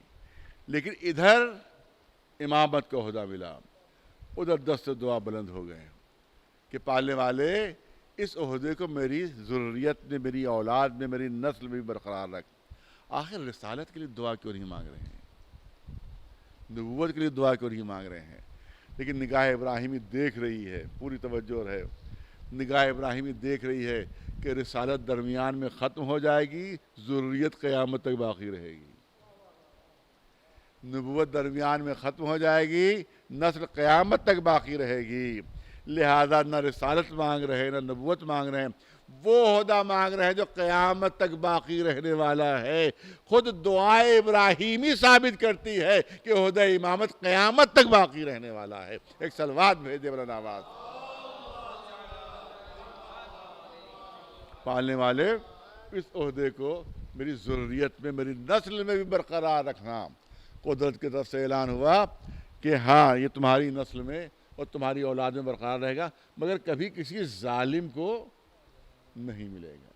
لیکن ادھر امامت کا عہدہ ملا، ادھر دست دعا بلند ہو گئے کہ پالنے والے اس عہدے کو میری ذریت نے، میری اولاد نے، میری نسل میں بھی برقرار رکھ. آخر رسالت کے لیے دعا کیوں نہیں مانگ رہے ہیں؟ نبوت کے لیے دعا کیوں نہیں مانگ رہے ہیں؟ لیکن نگاہ ابراہیمی دیکھ رہی ہے، پوری توجہ ہے، نگاہ ابراہیمی دیکھ رہی ہے کہ رسالت درمیان میں ختم ہو جائے گی، ذریت قیامت تک باقی رہے گی. نبوت درمیان میں ختم ہو جائے گی، نسل قیامت تک باقی رہے گی. لہذا نہ رسالت مانگ رہے، نہ نبوت مانگ رہے ہیں، وہ عہدہ مانگ رہے ہیں جو قیامت تک باقی رہنے والا ہے. خود دعائے ابراہیمی ثابت کرتی ہے کہ عہدہ امامت قیامت تک باقی رہنے والا ہے. ایک صلوات بھیجے مولانا آواز. پالنے والے اس عہدے کو میری ذریت میں، میری نسل میں بھی برقرار رکھنا. قدرت کی طرف سے اعلان ہوا کہ ہاں یہ تمہاری نسل میں اور تمہاری اولاد میں برقرار رہے گا، مگر کبھی کسی ظالم کو نہیں ملے گا،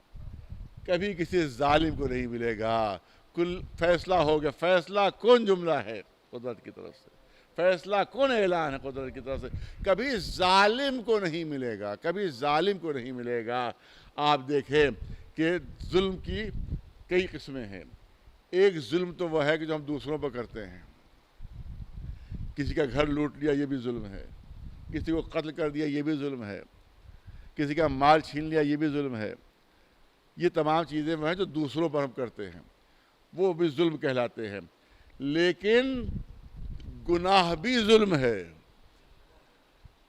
کبھی کسی ظالم کو نہیں ملے گا. کل فیصلہ ہو گیا. فیصلہ کون جملہ ہے قدرت کی طرف سے، فیصلہ کون اعلان ہے قدرت کی طرف سے. کبھی ظالم کو نہیں ملے گا، کبھی ظالم کو نہیں ملے گا. آپ دیکھیں کہ ظلم کی کئی قسمیں ہیں. ایک ظلم تو وہ ہے کہ جو ہم دوسروں پر کرتے ہیں. کسی کا گھر لوٹ لیا یہ بھی ظلم ہے، کسی کو قتل کر دیا یہ بھی ظلم ہے، کسی کا مال چھین لیا یہ بھی ظلم ہے. یہ تمام چیزیں وہ ہیں جو دوسروں پر ہم کرتے ہیں، وہ بھی ظلم کہلاتے ہیں. لیکن گناہ بھی ظلم ہے.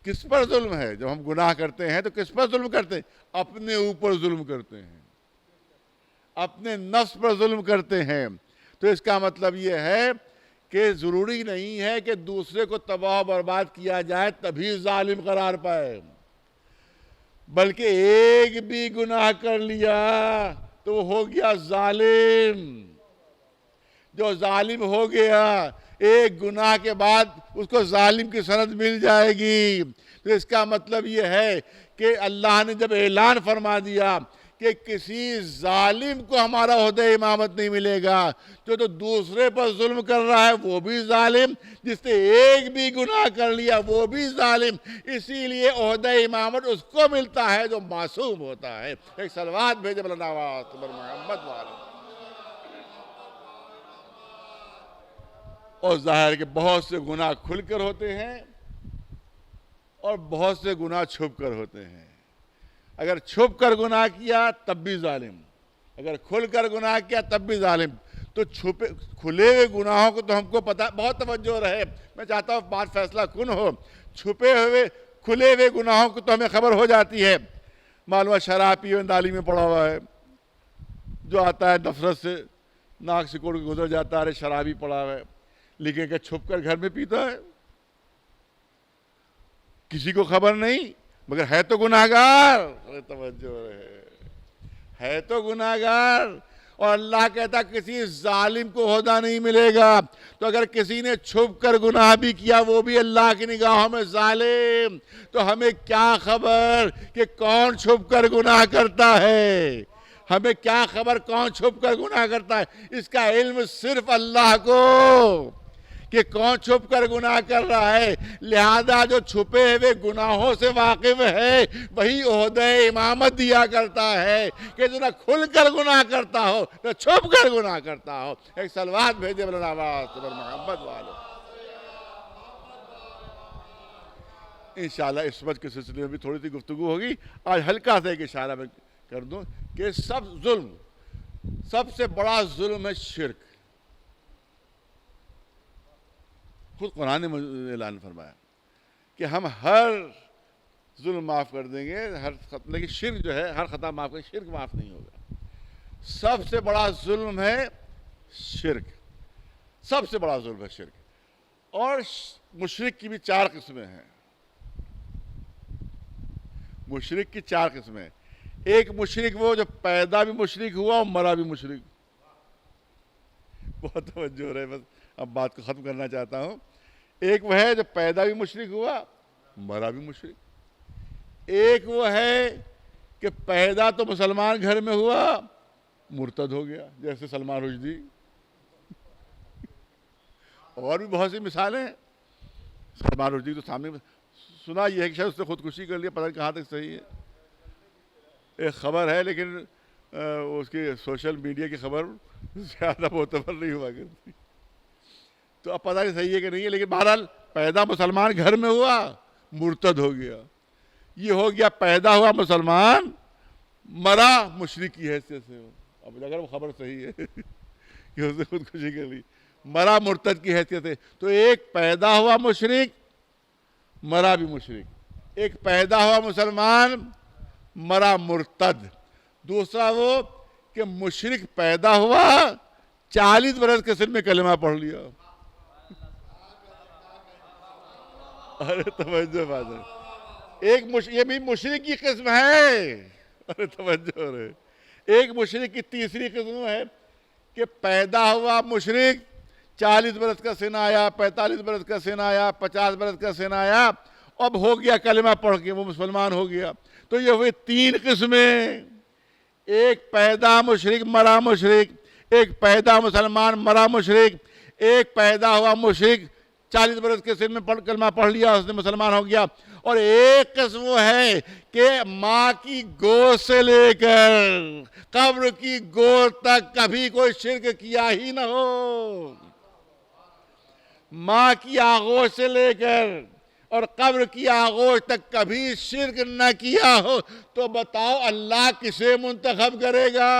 کس پر ظلم ہے؟ جب ہم گناہ کرتے ہیں تو کس پر ظلم کرتے ہیں؟ اپنے اوپر ظلم کرتے ہیں، اپنے نفس پر ظلم کرتے ہیں. تو اس کا مطلب یہ ہے کہ ضروری نہیں ہے کہ دوسرے کو تباہ و برباد کیا جائے تبھی ظالم قرار پائے، بلکہ ایک بھی گناہ کر لیا تو وہ ہو گیا ظالم. جو ظالم ہو گیا ایک گناہ کے بعد اس کو ظالم کی سند مل جائے گی. تو اس کا مطلب یہ ہے کہ اللہ نے جب اعلان فرما دیا کہ کسی ظالم کو ہمارا عہدہ امامت نہیں ملے گا، جو تو دوسرے پر ظلم کر رہا ہے وہ بھی ظالم، جس نے ایک بھی گناہ کر لیا وہ بھی ظالم. اسی لیے عہدہ امامت اس کو ملتا ہے جو معصوم ہوتا ہے. ایک صلوات بھیجے مولانا آواز محمد والے. اور ظاہر ہے کہ بہت سے گناہ کھل کر ہوتے ہیں اور بہت سے گناہ چھپ کر ہوتے ہیں. اگر چھپ کر گناہ کیا تب بھی ظالم، اگر کھل کر گناہ کیا تب بھی ظالم. تو کھلے ہوئے گناہوں کو تو ہم کو پتہ، بہت توجہ رہے، میں چاہتا ہوں بات فیصلہ کن ہو. چھپے ہوئے کھلے ہوئے گناہوں کو تو ہمیں خبر ہو جاتی ہے. معلوم شراب پیے نالی میں پڑا ہوا ہے، جو آتا ہے نفرت سے ناک سکوڑ کے گزر جاتا ہے، ارے شرابی پڑا ہوا ہے. لیکن کہ چھپ کر گھر میں پیتا ہے، کسی کو خبر نہیں، مگر ہے تو گناہگار. توجہ ہے تو گناہگار. اور اللہ کہتا کسی ظالم کو عہدہ نہیں ملے گا. تو اگر کسی نے چھپ کر گناہ بھی کیا وہ بھی اللہ کی نگاہوں میں ظالم. تو ہمیں کیا خبر کہ کون چھپ کر گناہ کرتا ہے؟ ہمیں کیا خبر کون چھپ کر گناہ کرتا ہے؟ اس کا علم صرف اللہ کو کہ کون چھپ کر گناہ کر رہا ہے. لہذا جو چھپے ہوئے گناہوں سے واقف ہے وہی عہدہ امامت دیا کرتا ہے کہ جو نہ کھل کر گناہ کرتا ہو نہ چھپ کر گناہ کرتا ہو. ایک صلوات بھیجے مولانا عباس محمد والے. انشاءاللہ اس وقت کے سلسلے میں بھی تھوڑی سی گفتگو ہوگی. آج ہلکا سا ایک اشارہ میں کر دوں کہ سب سے بڑا ظلم ہے شرک. خود قرآن نے اعلان فرمایا کہ ہم ہر ظلم معاف کر دیں گے، لیکن شرک جو ہے ہر خطا معاف کریں، شرک معاف نہیں ہوگا. سب سے بڑا ظلم ہے شرک، سب سے بڑا ظلم ہے شرک. اور مشرک کی بھی 4 قسمیں ہیں. مشرک کی 4 قسمیں. ایک مشرک وہ جو پیدا بھی مشرک ہوا اور مرا بھی مشرک. بہت توجہ رہے، بس اب بات کو ختم کرنا چاہتا ہوں. ایک وہ ہے جو پیدا بھی مشرک ہوا مرا بھی مشرک. ایک وہ ہے کہ پیدا تو مسلمان گھر میں ہوا مرتد ہو گیا، جیسے سلمان رشدی. اور بھی بہت سی مثالیں ہیں. سلمان رشدی تو سامنے سنا یہ ہے کہ شاید اس نے خودکشی کر لیا، پتہ نہیں کہاں تک صحیح ہے. ایک خبر ہے لیکن اس کی سوشل میڈیا کی خبر زیادہ معتبر نہیں ہوا کرتی، تو اب پتہ نہیں صحیح ہے کہ نہیں ہے. لیکن بہرحال پیدا مسلمان گھر میں ہوا مرتد ہو گیا. یہ ہو گیا پیدا ہوا مسلمان مرا مشرک کی حیثیت سے. اب اگر وہ خبر صحیح ہے کہ اس نے خودکشی کر لی. مرا مرتد کی حیثیت سے. تو ایک پیدا ہوا مشرک مرا بھی مشرک, ایک پیدا ہوا مسلمان مرا مرتد. دوسرا وہ کہ مشرک پیدا ہوا 40 برس کے سن میں کلمہ پڑھ لیا. ارے توجہ فادر, یہ بھی مشرک کی قسم ہے. ارے توجہ رہے, ایک مشرک کی تیسری قسم ہے کہ پیدا ہوا مشرک 40 برس کا سن آیا, 45 برس کا سن آیا, 50 برس کا سن آیا, اب ہو گیا کلمہ پڑھ کے وہ مسلمان ہو گیا. تو یہ ہوئی 3 قسمیں, ایک پیدا مشرک مرا مشرک, ایک پیدا مسلمان مرا مشرک, ایک پیدا ہوا مشرک 40 برس کے سن میں کلمہ پڑھ لیا اس نے مسلمان ہو گیا, اور ایک قسم وہ ہے کہ ماں کی گود سے لے کر قبر کی گود تک کبھی کوئی شرک کیا ہی نہ ہو. ماں کی آغوش سے لے کر اور قبر کی آغوش تک کبھی شرک نہ کیا ہو, تو بتاؤ اللہ کسے منتخب کرے گا؟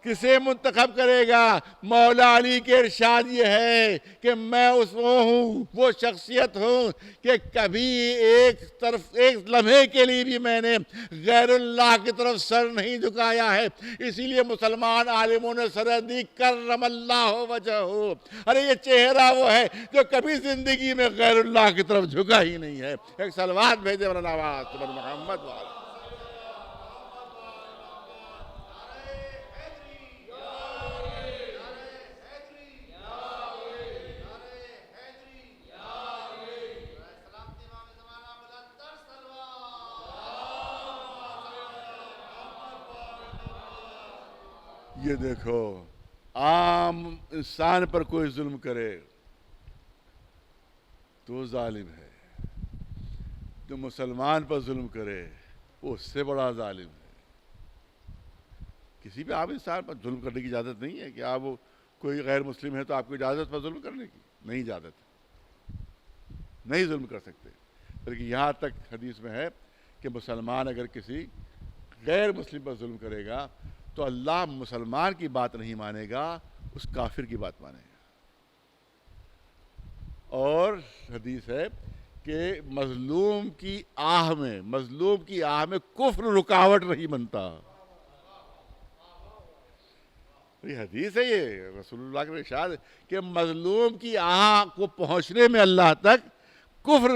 کسے منتخب کرے گا؟ مولا علی کے ارشاد یہ ہے کہ میں وہ شخصیت ہوں کہ کبھی ایک لمحے کے لیے بھی میں نے غیر اللہ کی طرف سر نہیں جھکایا ہے. اسی لیے مسلمان عالموں نے سر دی کرم اللہ وجہہ. ارے یہ چہرہ وہ ہے جو کبھی زندگی میں غیر اللہ کی طرف جھکا ہی نہیں ہے. ایک صلوات بھیجے مولانا آواز سبحان محمد والا. یہ دیکھو, عام انسان پر کوئی ظلم کرے تو ظالم ہے, جو مسلمان پر ظلم کرے وہ اس سے بڑا ظالم ہے. کسی بھی عام انسان پر ظلم کرنے کی اجازت نہیں ہے کہ آپ کوئی غیر مسلم ہے تو آپ کو اجازت پر ظلم کرنے کی نہیں, اجازت نہیں ظلم کر سکتے. بلکہ یہاں تک حدیث میں ہے کہ مسلمان اگر کسی غیر مسلم پر ظلم کرے گا تو اللہ مسلمان کی بات نہیں مانے گا, اس کافر کی بات مانے گا. اور حدیث ہے کہ مظلوم کی آہ میں کفر رکاوٹ نہیں بنتا. یہ حدیث ہے, یہ رسول اللہ کے ارشاد ہے کہ مظلوم کی آہ کو پہنچنے میں اللہ تک کفر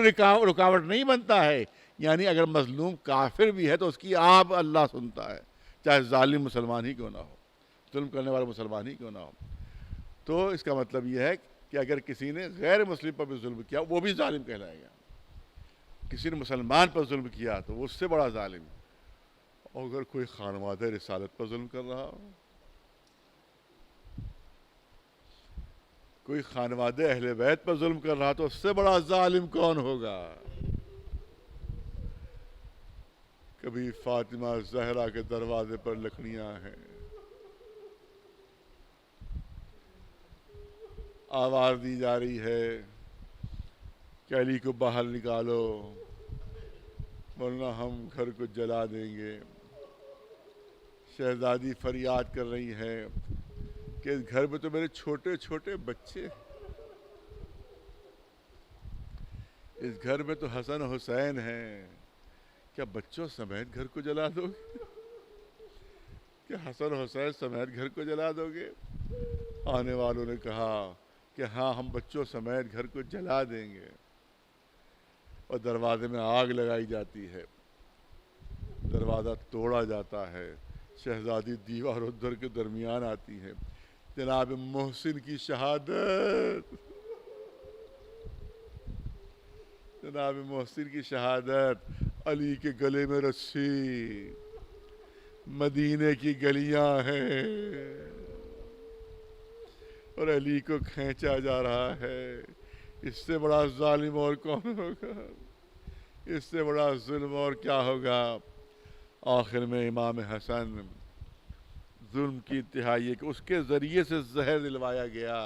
رکاوٹ نہیں بنتا ہے. یعنی اگر مظلوم کافر بھی ہے تو اس کی آہ اللہ سنتا ہے, چاہے ظالم مسلمان ہی کیوں نہ ہو, ظلم کرنے والا مسلمان ہی کیوں نہ ہو. تو اس کا مطلب یہ ہے کہ اگر کسی نے غیر مسلم پر بھی ظلم کیا وہ بھی ظالم کہلائے گا. کسی نے مسلمان پر ظلم کیا تو وہ اس سے بڑا ظالم. اور اگر کوئی خانوادہ رسالت پر ظلم کر رہا ہو, کوئی خانوادہ اہل بیت پر ظلم کر رہا تو اس سے بڑا ظالم کون ہوگا؟ کبھی فاطمہ زہرا کے دروازے پر لکڑیاں ہیں, آواز دی جا رہی ہے کہ علی کو باہر نکالو ورنہ ہم گھر کو جلا دیں گے. شہزادی فریاد کر رہی ہے کہ اس گھر میں تو میرے چھوٹے چھوٹے بچے, اس گھر میں تو حسن حسین ہیں, کیا بچوں سمیت گھر کو جلا دو گے؟ کیا حسن حسین سمیت گھر کو جلا دو گے؟ آنے والوں نے کہا کہ ہاں ہم بچوں سمیت گھر کو جلا دیں گے. اور دروازے میں آگ لگائی جاتی ہے, دروازہ توڑا جاتا ہے, شہزادی دیوار اور در کے درمیان آتی ہے. جناب محسن کی شہادت, جناب محسن کی شہادت, علی کے گلے میں رسی, مدینے کی گلیاں ہیں اور علی کو کھینچا جا رہا ہے. اس سے بڑا ظالم اور کون ہوگا؟ اس سے بڑا ظلم اور کیا ہوگا؟ آخر میں امام حسن ظلم کی انتہائی ہے کہ اس کے ذریعے سے زہر دلوایا گیا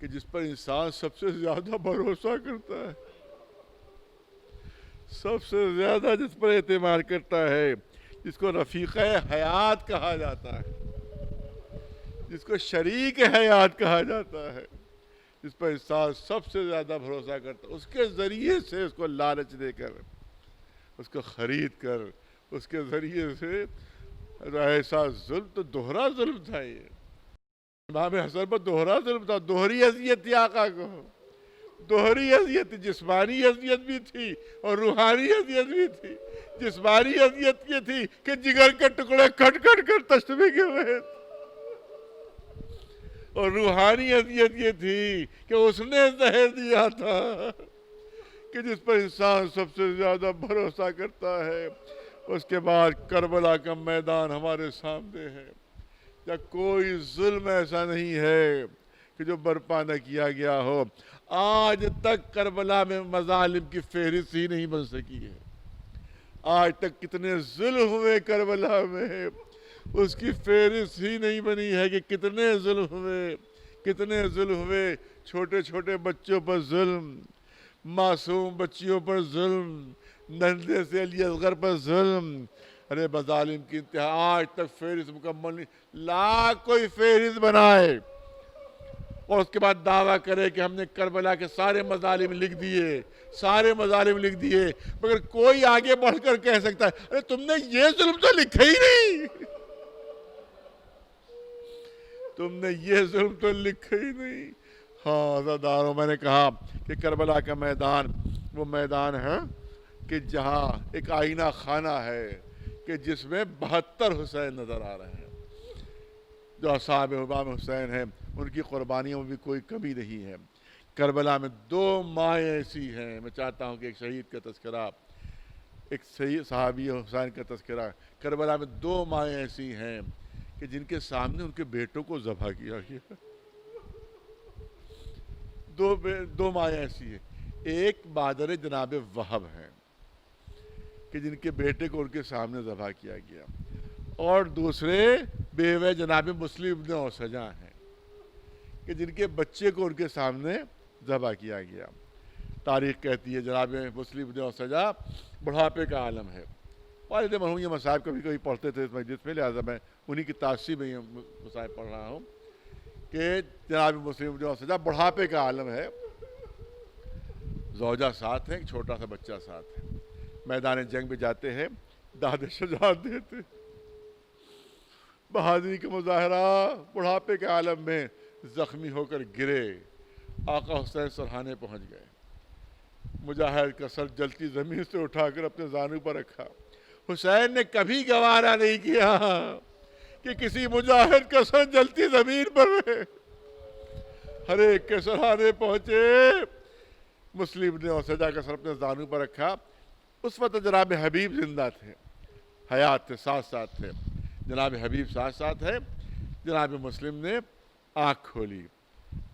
کہ جس پر انسان سب سے زیادہ بھروسہ کرتا ہے, سب سے زیادہ جس پر اعتماد کرتا ہے, جس کو رفیقہ حیات کہا جاتا ہے, جس کو شریک حیات کہا جاتا ہے، جس پر انسان سب سے زیادہ بھروسہ کرتا ہے، اس کے ذریعے سے اس کو لالچ دے کر، اس کو خرید کر، اس کے ذریعے سے ایسا ظلم، تو دوہرا ظلم تھا یہ۔ امام حسن پر دوہرا ظلم تھا، دوہری اذیت تھی آقا کو، دوہری اذیت، جسمانی اذیت بھی تھی اور روحانی اذیت بھی تھی۔ جسمانی اذیت یہ تھی کہ جگر کے ٹکڑے کٹ کٹ کر تشبیہ کے ہوئے، اور روحانی اذیت یہ تھی کہ اس نے زہر دیا تھا کہ جس پر انسان سب سے زیادہ بھروسہ کرتا ہے۔ اس کے بعد کربلا کا میدان ہمارے سامنے ہے، یا کوئی ظلم ایسا نہیں ہے کہ جو برپا نہ کیا گیا ہو۔ آج تک کربلا میں مظالم کی فہرست ہی نہیں بن سکی ہے۔ آج تک کتنے ظلم ہوئے کربلا میں، اس کی فہرست ہی نہیں بنی ہے کہ کتنے ظلم ہوئے، کتنے ظلم ہوئے۔ چھوٹے چھوٹے بچوں پر ظلم، معصوم بچیوں پر ظلم، ننھے سے علی اصغر پر ظلم، ارے مظالم کی انتہا آج تک فہرست مکمل نہیں۔ لاکھ کوئی فہرست بنائے اور اس کے بعد دعویٰ کرے کہ ہم نے کربلا کے سارے مظالم لکھ دیے، سارے مظالم لکھ دیے، مگر کوئی آگے بڑھ کر کہہ سکتا ہے ارے تم نے یہ ظلم تو لکھا ہی نہیں، تم نے یہ ظلم تو لکھا ہی نہیں۔ ہاں عزاداروں، میں نے کہا کہ کربلا کا میدان وہ میدان ہے کہ جہاں ایک آئینہ خانہ ہے کہ جس میں 72 حسین نظر آ رہے ہیں۔ جو اصحاب امام حسین ہیں ان کی قربانیوں میں بھی کوئی کمی نہیں ہے۔ کربلا میں 2 مائیں ایسی ہیں، میں چاہتا ہوں کہ ایک شہید کا تذکرہ، ایک صحابی حسین کا تذکرہ۔ کربلا میں 2 مائیں ایسی ہیں کہ جن کے سامنے ان کے بیٹوں کو ذبح کیا گیا۔ 2 مائیں ایسی ہیں، ایک مادر جناب وہب ہیں کہ جن کے بیٹے کو ان کے سامنے ذبح کیا گیا، اور دوسرے بیوے جناب مسلم ابن اوسجا ہیں کہ جن کے بچے کو ان کے سامنے ذبح کیا گیا۔ تاریخ کہتی ہے جناب مسلم ابن اوسجا بڑھاپے کا عالم ہے۔ والد مرحوم یہ مصائب کبھی کبھی پڑھتے تھے اس مسجد میں، لہٰذا میں انہی کی تاثیر میں یہ مصائب پڑھ رہا ہوں کہ جناب مسلم ابن اوسجا بڑھاپے کا عالم ہے، زوجہ ساتھ ہے، ایک چھوٹا سا بچہ ساتھ ہے، میدان جنگ میں جاتے ہیں، داد شجاعت دیتے، بہادری کا مظاہرہ، بڑھاپے کے عالم میں زخمی ہو کر گرے، آقا حسین سرحانے پہنچ گئے، مجاہد کا سر جلتی زمین سے اٹھا کر اپنے زانو پر رکھا۔ حسین نے کبھی گوارا نہیں کیا کہ کسی مجاہد کا سر جلتی زمین پر رہے، ہر ایک کے سرحانے پہنچے، مسلم نے اوسجا کا سر اپنے زانو پر رکھا۔ اس وقت جناب حبیب زندہ تھے، حیات تھے، ساتھ تھے، جناب حبیب ساتھ ہے۔ جناب مسلم نے آنکھ کھولی،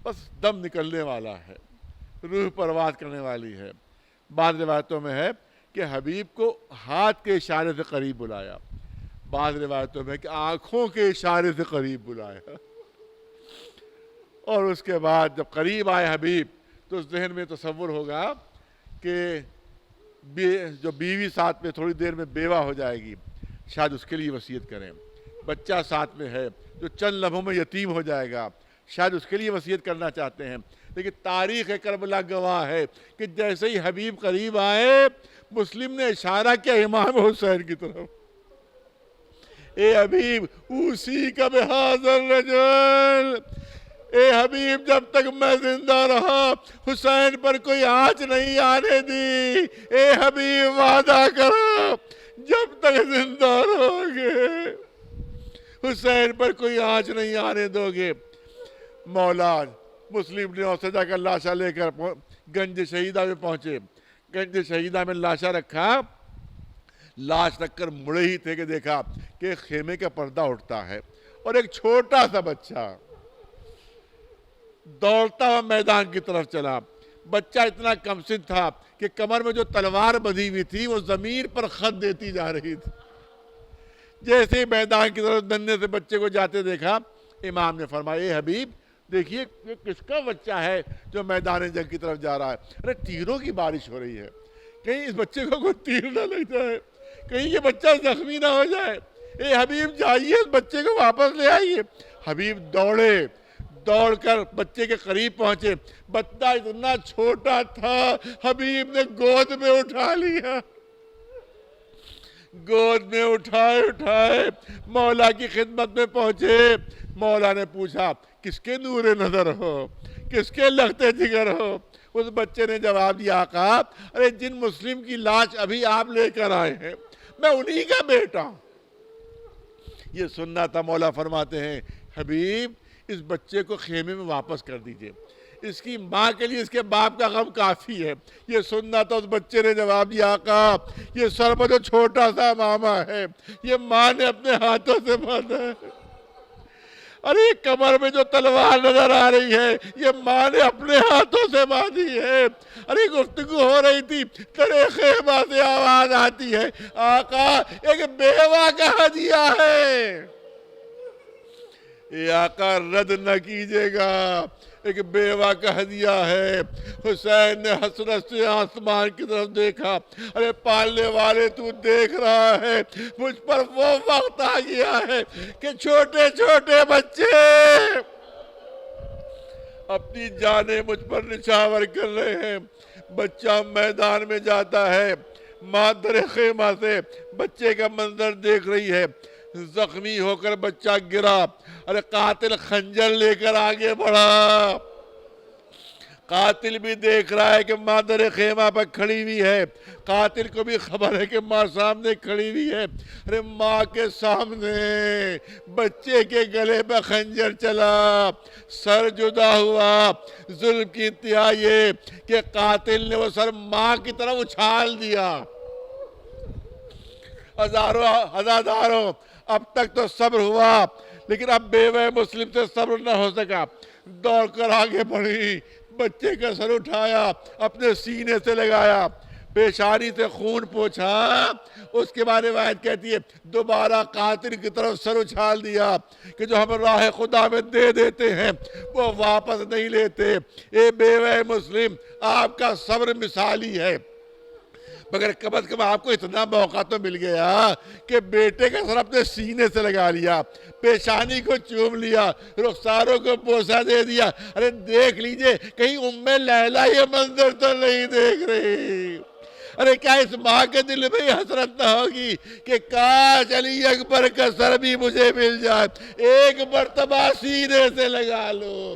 بس دم نکلنے والا ہے، روح پرواز کرنے والی ہے۔ بعض روایتوں میں ہے کہ حبیب کو ہاتھ کے اشارے سے قریب بلایا، بعض روایتوں میں کہ آنکھوں کے اشارے سے قریب بلایا، اور اس کے بعد جب قریب آئے حبیب تو ذہن میں تصور ہوگا کہ جو بیوی ساتھ میں تھوڑی دیر میں بیوہ ہو جائے گی، شاید اس کے لیے وصیت کریں، بچہ ساتھ میں ہے جو چند لمحوں میں یتیم ہو جائے گا، شاید اس کے لیے وصیت کرنا چاہتے ہیں۔ لیکن تاریخ کربلا گواہ ہے کہ جیسے ہی حبیب قریب آئے، مسلم نے اشارہ کیا امام حسین کی طرف، اے حبیب اوصی کا بہذا الرجل، اے حبیب جب تک میں زندہ رہا حسین پر کوئی آنچ نہیں آنے دی، اے حبیب وعدہ کرو جب تک زندہ رہو گے حسین پر کوئی آنچ نہیں آنے دو گے۔ مولا مسلم نے اوسجا کا لاشا لے کر گنج شہیدہ میں پہنچے، گنج شہیدہ میں لاشا رکھا، لاش رکھ کر مڑے ہی تھے کہ دیکھا کہ خیمے کا پردہ اٹھتا ہے اور ایک چھوٹا سا بچہ دوڑتا ہوا میدان کی طرف چلا۔ بچہ اتنا کمسن تھا کہ کمر میں جو تلوار بندھی ہوئی تھی وہ زمین پر خط دیتی جا رہی تھی۔ جیسے ہی میدان کی طرف ننھے سے بچے کو جاتے دیکھا، امام نے فرمایا اے حبیب دیکھیے یہ کس کا بچہ ہے جو میدان جنگ کی طرف جا رہا ہے، ارے تیروں کی بارش ہو رہی ہے، کہیں اس بچے کو کوئی تیر نہ لگ جائے، کہیں یہ بچہ زخمی نہ ہو جائے۔ اے حبیب جائیے اس بچے کو واپس لے آئیے. حبیب دوڑے, دوڑ کر بچے کے قریب پہنچے. بچہ اتنا چھوٹا تھا, حبیب نے گود میں اٹھا لیا. گود میں اٹھائے مولا کی خدمت میں پہنچے. مولا نے پوچھا کس کے نور نظر ہو, کس کے لگتے جگر ہو؟ اس بچے نے جواب دیا آقا ارے جن مسلم کی لاش ابھی آپ لے کر آئے ہیں میں انہی کا بیٹا ہوں. یہ سننا تھا. مولا فرماتے ہیں حبیب اس بچے کو خیمے میں واپس کر دیجئے, اس کی ماں کے لیے اس کے باپ کا غم کافی ہے. یہ سننا تھا. اس بچے نے جواب دیا آقا یہ سر پر جو چھوٹا سا ماما ہے یہ ماں نے اپنے ہاتھوں سے باندھا ہے. ارے کمر میں جو تلوار نظر آ رہی ہے یہ ماں نے اپنے ہاتھوں سے باندھی ہے. ارے گفتگو ہو رہی تھی, تیرے خیمہ سے آواز آتی ہے آقا ایک بیوہ کا ہدیہ ہے. اے آقا رد نہ کیجئے گا, ایک بیوہ کا ہدیہ ہے. حسین نے حسرت سے آسمان کی طرف دیکھا. ارے پالنے والے تو دیکھ رہا ہے مجھ پر وہ وقت آ گیا ہے کہ چھوٹے چھوٹے بچے اپنی جانیں مجھ پر نچھاور کر رہے ہیں. بچہ میدان میں جاتا ہے, ماں در خیمہ سے بچے کا منظر دیکھ رہی ہے. زخمی ہو کر بچہ گرا. ارے قاتل خنجر لے کر آگے بڑھا. قاتل بھی دیکھ رہا ہے کہ ماں در خیمہ پر کھڑی ہوئی ہے. قاتل کو بھی خبر ہے کہ ماں سامنے کھڑی ہوئی ہے. ارے ماں کے سامنے بچے کے گلے پہ خنجر چلا, سر جدا ہوا. ظلم کی انتہا یہ کہ قاتل نے وہ سر ماں کی طرف اچھال دیا. ہزاروں اب تک تو صبر ہوا لیکن اب بیوہ مسلم سے صبر نہ ہو سکا. دوڑ کر آگے بڑھی, بچے کا سر اٹھایا, اپنے سینے سے لگایا, پیشانی سے خون پوچھا. اس کے بعد روایت کہتی ہے دوبارہ قاتل کی طرف سر اچھال دیا کہ جو ہم راہ خدا میں دے دیتے ہیں وہ واپس نہیں لیتے. اے بیوہ مسلم آپ کا صبر مثالی ہے, مگر کم از کم آپ کو اتنا موقع تو مل گیا کہ بیٹے کا سر اپنے سینے سے لگا لیا, پیشانی کو چوم لیا, رخساروں کو بوسہ دے دیا. ارے دیکھ لیجئے کہیں ام لیلہ یہ منظر تو نہیں دیکھ رہی. ارے کیا اس ماں کے دل میں یہ حسرت نہ ہوگی کہ کاش علی اکبر کا سر بھی مجھے مل جائے, ایک مرتبہ سینے سے لگا لو,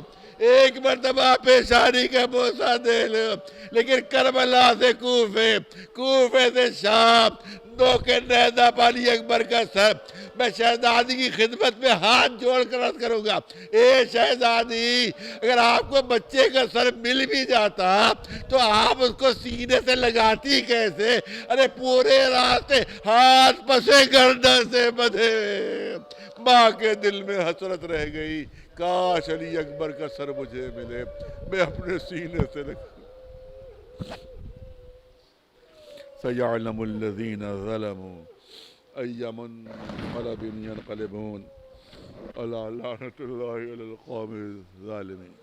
ایک مرتبہ پیشانی کا بوسہ دے لو. لیکن کربلا سے کوفے, کوفے سے شام, دو کے نیزہ پالی اکبر کا سر. میں شہزادی کی خدمت میں ہاتھ جوڑ کر عرض کروں گا اے شہزادی اگر آپ کو بچے کا سر مل بھی جاتا تو آپ اس کو سینے سے لگاتی کیسے؟ ارے پورے راستے ہاتھ پسے گردن سے بدھے. ماں کے دل میں حسرت رہ گئی, کاش علی اکبر کا سر مجھے ملے, میں اپنے سینے سے لگا. سَيَعْلَمُ الَّذِينَ ظَلَمُوا أَيَّ مُنْقَلَبٍ يَنْقَلِبُونَ أَلَا لَعْنَةُ اللَّهِ عَلَى الْقَوْمِ الظَّالِمِينَ.